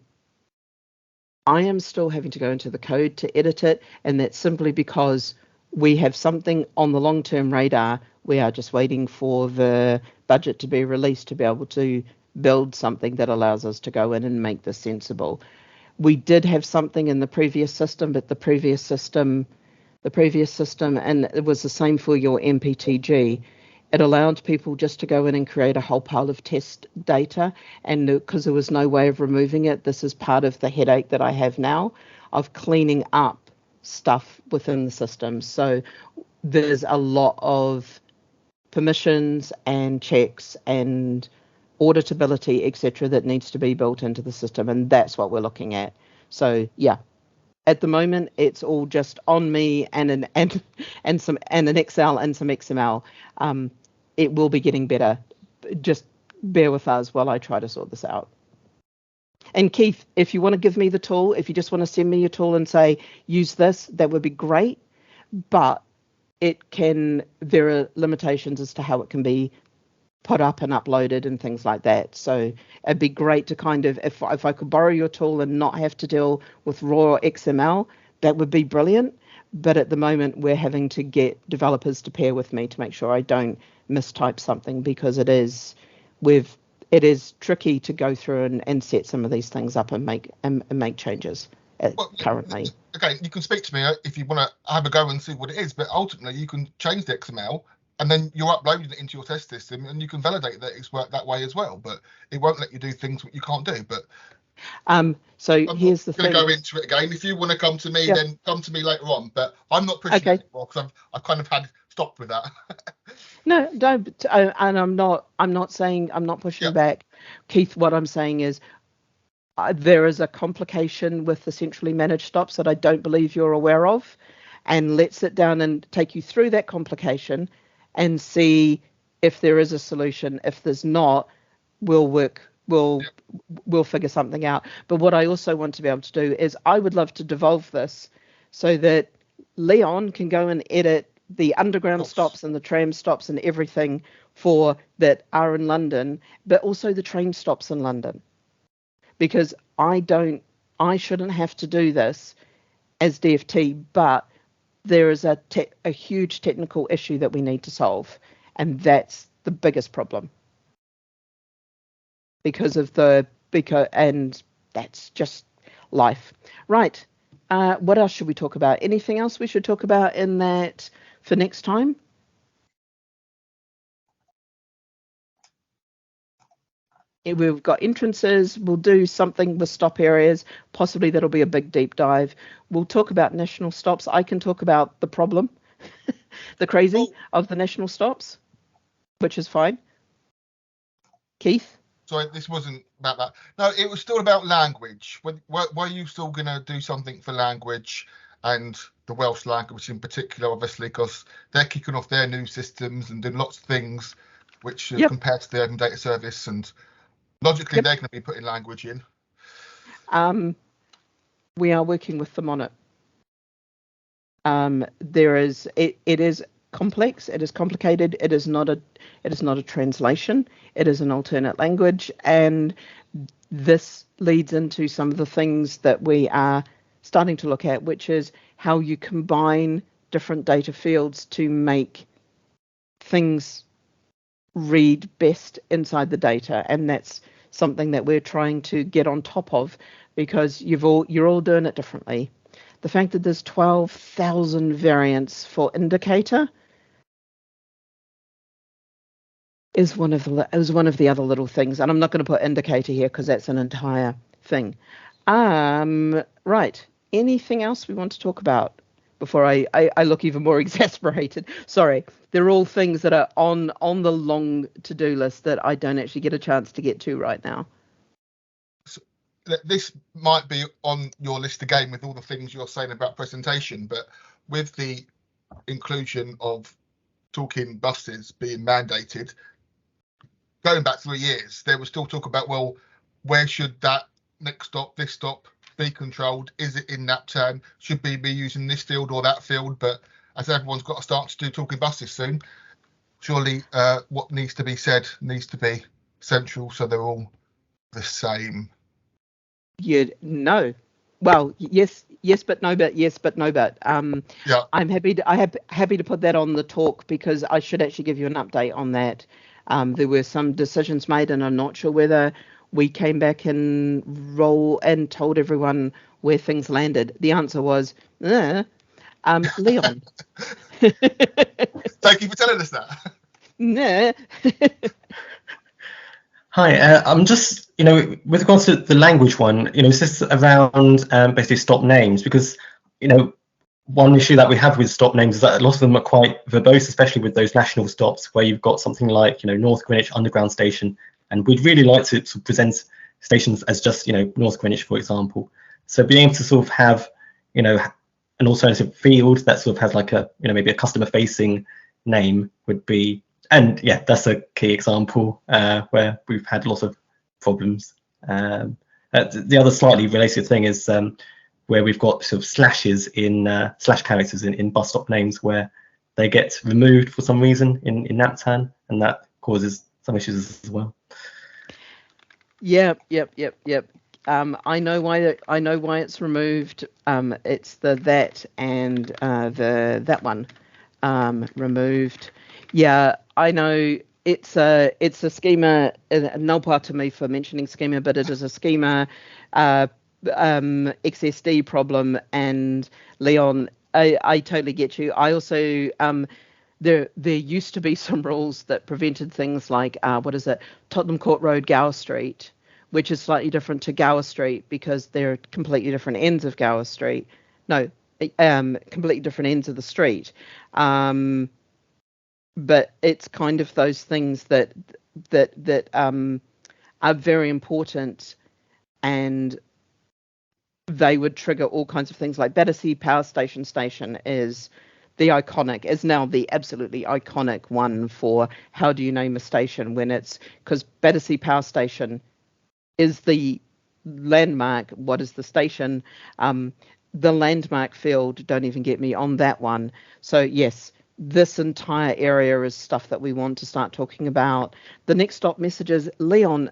am still having to go into the code to edit it, and that's simply because we have something on the long-term radar. We are just waiting for the budget to be released to be able to build something that allows us to go in and make this sensible. We did have something in the previous system, but the previous system the previous system, and it was the same for your MPTG. It allowed people just to go in and create a whole pile of test data, and because there was no way of removing it, this is part of the headache that I have now of cleaning up stuff within the system. So there's a lot of permissions and checks and auditability, etc., that needs to be built into the system, and that's what we're looking at. So yeah, at the moment it's all just on me and an Excel and some XML. It will be getting better. Just bear with us while I try to sort this out. And Keith, if you want to give me the tool, if you just want to send me your tool and say use this, that would be great. But there are limitations as to how it can be put up and uploaded and things like that. So it'd be great to kind of, if I could borrow your tool and not have to deal with raw XML, that would be brilliant. But at the moment, we're having to get developers to pair with me to make sure I don't mistype something, because it is tricky to go through and set some of these things up and make changes currently. Okay, you can speak to me if you want to have a go and see what it is, but ultimately you can change the XML and then you're uploading it into your test system, and you can validate that it's worked that way as well. But it won't let you do things what you can't do. But so here's the thing. I'm going to go into it again. If you want to come to me, then come to me later on. But I'm not pushing it anymore, because I've kind of had stopped with that. No, don't. And I'm not saying, I'm not pushing back, Keith. What I'm saying is there is a complication with the centrally managed stops that I don't believe you're aware of, and let's sit down and take you through that complication and see if there is a solution. If there's not, we'll figure something out. But what I also want to be able to do is, I would love to devolve this so that Leon can go and edit the underground stops and the tram stops and everything for that are in London, but also the train stops in London. Because I shouldn't have to do this as DFT, but there is a huge technical issue that we need to solve, and that's the biggest problem. And that's just life. Right. What else should we talk about? Anything else we should talk about in that for next time? We've got entrances. We'll do something with stop areas. Possibly that'll be a big deep dive. We'll talk about national stops. I can talk about the problem, the crazy of the national stops, which is fine. Keith? Sorry, this wasn't about that. No, it was still about language. Were you still going to do something for language, and the Welsh language in particular, obviously, because they're kicking off their new systems and doing lots of things which compared to the Open Data Service, and logically they're going to be putting language in. We are working with them on it. It is complex, it is complicated, it is not a translation, it is an alternate language, and this leads into some of the things that we are starting to look at, which is how you combine different data fields to make things read best inside the data. And that's something that we're trying to get on top of, because you're all doing it differently. The fact that there's 12,000 variants for indicator is one of the other little things, and I'm not going to put indicator here because that's an entire thing. Right. Anything else we want to talk about before I look even more exasperated? Sorry, they're all things that are on the long to-do list that I don't actually get a chance to get to right now. So, this might be on your list again with all the things you're saying about presentation, but with the inclusion of talking buses being mandated, going back 3 years, there was still talk about, well, where should that next stop, this stop be controlled? Is it in NaPTAN? Should we be using this field or that field? But as everyone's got to start to do talking buses soon, surely what needs to be said needs to be central, so they're all the same. No. Well, yes, but no, but yes, but no, but. Yeah. I'm happy to put that on the talk, because I should actually give you an update on that. There were some decisions made, and I'm not sure whether we came back and told everyone where things landed. The answer was, Leon. Thank you for telling us that. Nah. Hi, I'm just, with regards to the language one, it's just around basically stop names, because, one issue that we have with stop names is that a lot of them are quite verbose, especially with those national stops where you've got something like, North Greenwich Underground Station, and we'd really like to present stations as just, North Greenwich, for example. So being able to sort of have, an alternative field that sort of has like a, maybe a customer facing name would be, and yeah, that's a key example where we've had lots of problems. The other slightly related thing is where we've got sort of slashes in slash characters in bus stop names where they get removed for some reason in NaPTAN, and that causes some issues as well. Yep. I know why it's removed. It's the that and the that one removed. Yeah, I know it's a schema. No part to me for mentioning schema, but it is a schema XSD problem. And Leon, I totally get you. I also there used to be some rules that prevented things like Tottenham Court Road, Gower Street, which is slightly different to Gower Street because they're completely different ends of Gower Street. No, completely different ends of the street. But it's kind of those things that are very important, and they would trigger all kinds of things. Like Battersea Power Station is now the absolutely iconic one for how do you name a station, when it's because Battersea Power Station is the landmark. What is the station? The landmark field, don't even get me on that one. So yes, this entire area is stuff that we want to start talking about. The next stop messages, Leon,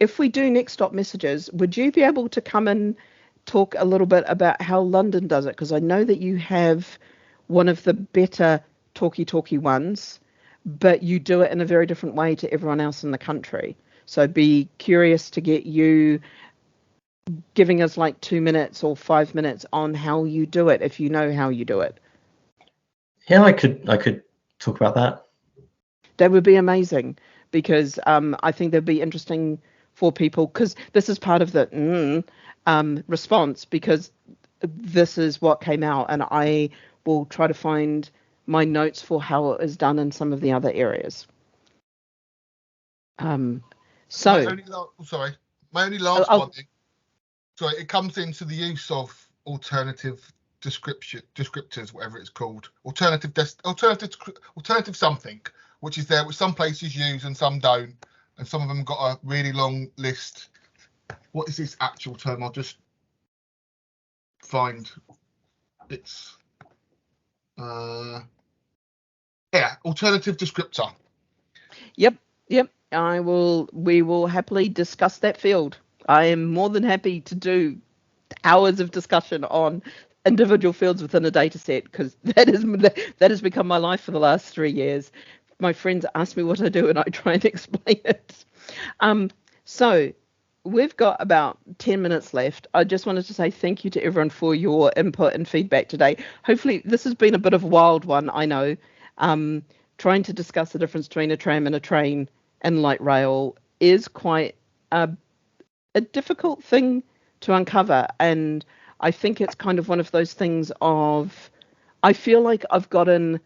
if we do next stop messages, would you be able to come and talk a little bit about how London does it? Because I know that you have one of the better talky ones, but you do it in a very different way to everyone else in the country. So be curious to get you giving us like 2 minutes or 5 minutes on how you do it, if you know how you do it. Yeah, I could talk about that. That would be amazing, because I think that'd be interesting for people, because this is part of the response, because this is what came out, and I will try to find my notes for how it is done in some of the other areas. My only last one. Sorry, it comes into the use of alternative descriptors, whatever it's called, alternative something, which is there, which some places use and some don't, and some of them got a really long list. What is this actual term? I'll just find it's alternative descriptor. Yep. We will happily discuss that field. I am more than happy to do hours of discussion on individual fields within a data set, because that has become my life for the last 3 years. My friends ask me what I do and I try and explain it. So we've got about 10 minutes left. I just wanted to say thank you to everyone for your input and feedback today. Hopefully this has been a bit of a wild one, I know. Trying to discuss the difference between a tram and a train and light rail is quite a difficult thing to uncover, and I think it's kind of one of those things of, I feel like I've gotten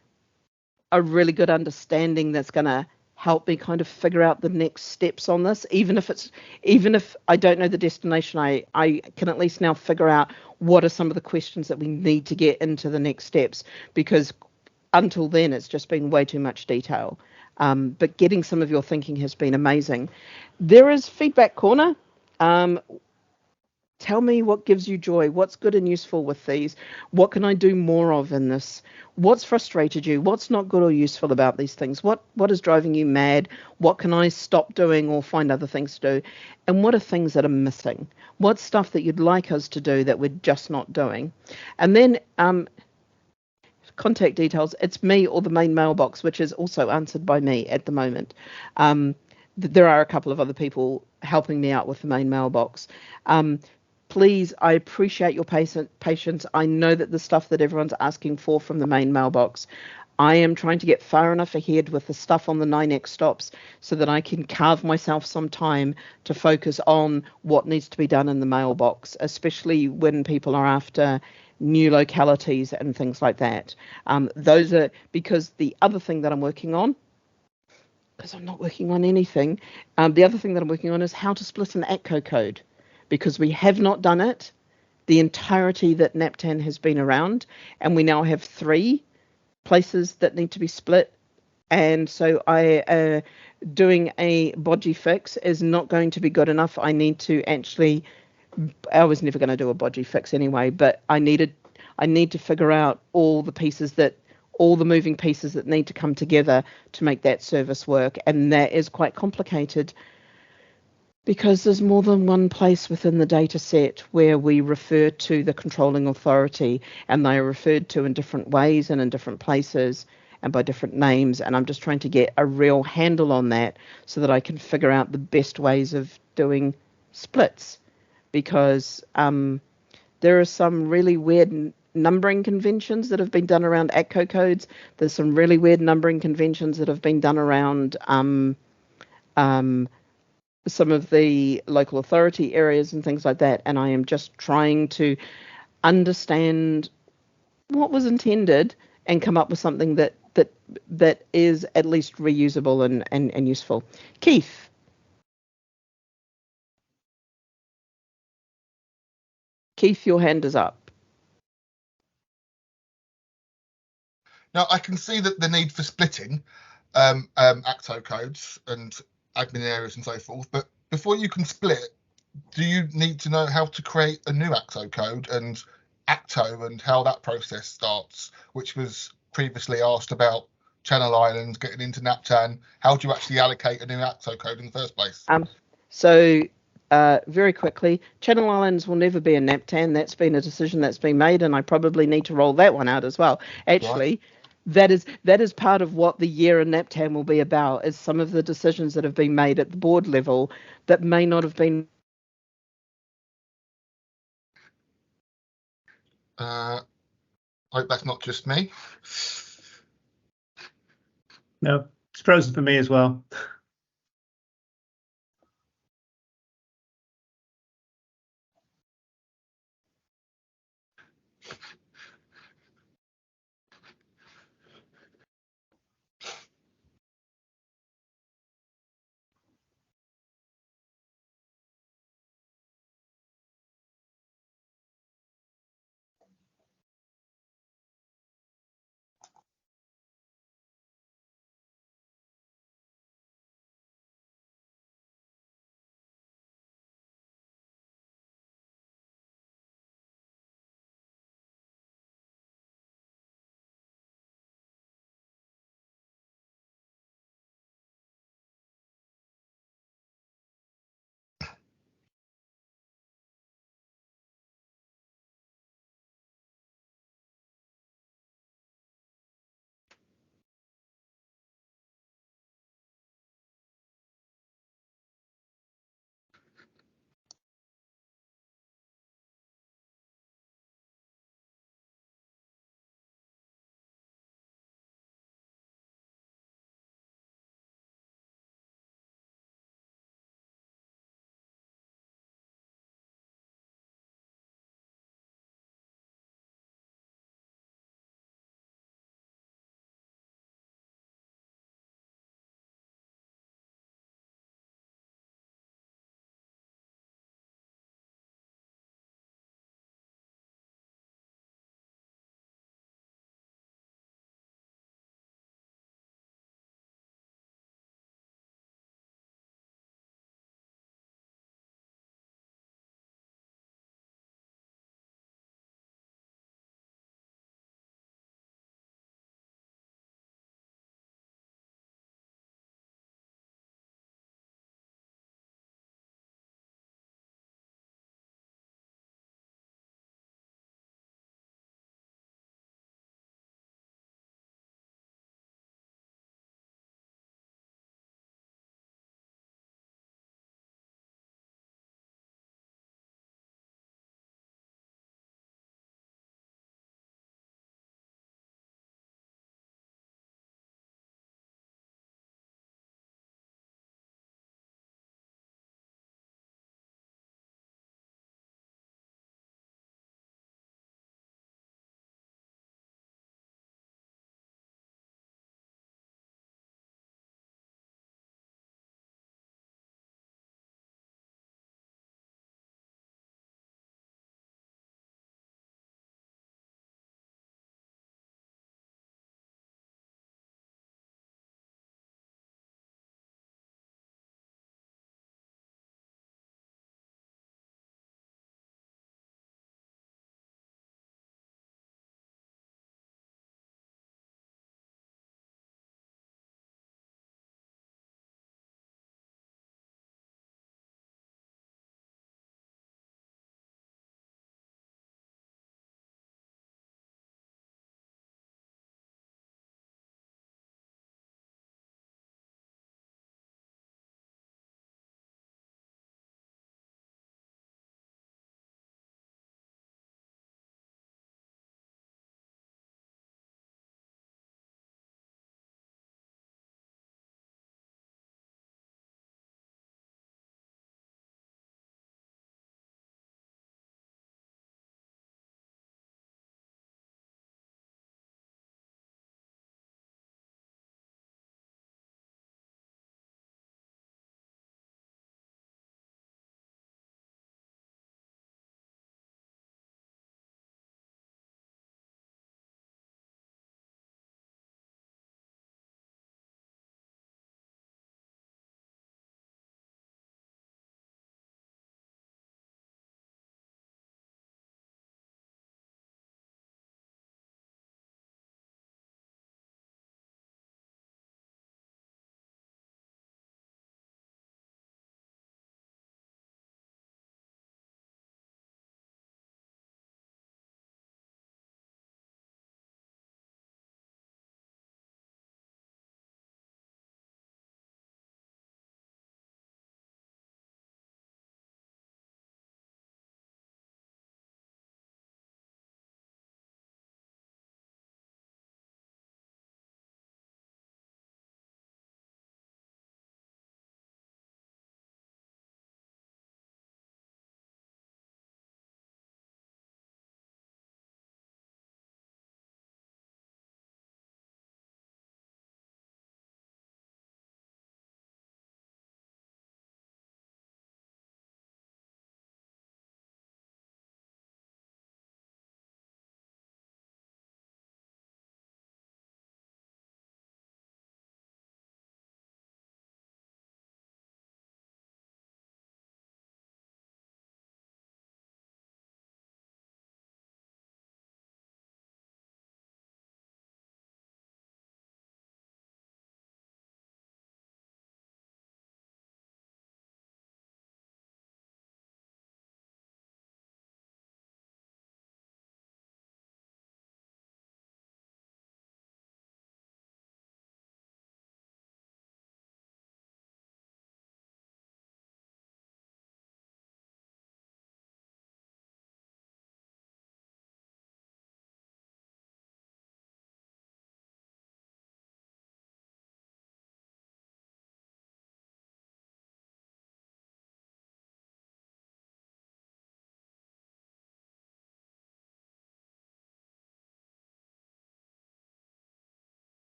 a really good understanding that's going to help me kind of figure out the next steps on this. Even if I don't know the destination, I can at least now figure out what are some of the questions that we need to get into the next steps, because until then it's just been way too much detail. But getting some of your thinking has been amazing. There is feedback corner. Tell me what gives you joy. What's good and useful with these? What can I do more of in this? What's frustrated you? What's not good or useful about these things? What is driving you mad? What can I stop doing or find other things to do? And what are things that are missing? What's stuff that you'd like us to do that we're just not doing? And then contact details. It's me or the main mailbox, which is also answered by me at the moment. There are a couple of other people helping me out with the main mailbox. please, I appreciate your patience. I know that the stuff that everyone's asking for from the main mailbox, I am trying to get far enough ahead with the stuff on the 9X stops so that I can carve myself some time to focus on what needs to be done in the mailbox, especially when people are after new localities and things like that. Those are, because the other thing that I'm working on, because I'm not working on anything, the other thing that I'm working on is how to split an ATCO code, because we have not done it the entirety that NaPTAN has been around, and we now have 3 places that need to be split. And so doing a bodgy fix is not going to be good enough. I need to actually, I was never going to do a bodgy fix anyway, but I need to figure out all the moving pieces that need to come together to make that service work. And that is quite complicated because there's more than one place within the data set where we refer to the controlling authority, and they are referred to in different ways and in different places and by different names. And I'm just trying to get a real handle on that so that I can figure out the best ways of doing splits, because there are some really weird numbering conventions that have been done around ATCO codes. There's some really weird numbering conventions that have been done around some of the local authority areas and things like that. And I am just trying to understand what was intended and come up with something that is at least reusable and useful. Keith. Keith, your hand is up. Now, I can see that the need for splitting ACTO codes and admin areas and so forth, but before you can split, do you need to know how to create a new ACTO code and ACTO and how that process starts, which was previously asked about Channel Islands getting into NaPTAN? How do you actually allocate a new ACTO code in the first place? So very quickly, Channel Islands will never be a NaPTAN. That's been a decision that's been made, and I probably need to roll that one out as well. Actually, right. That is part of what the year in NaPTAN will be about, is some of the decisions that have been made at the board level that may not have been. I hope that's not just me. No, it's frozen for me as well.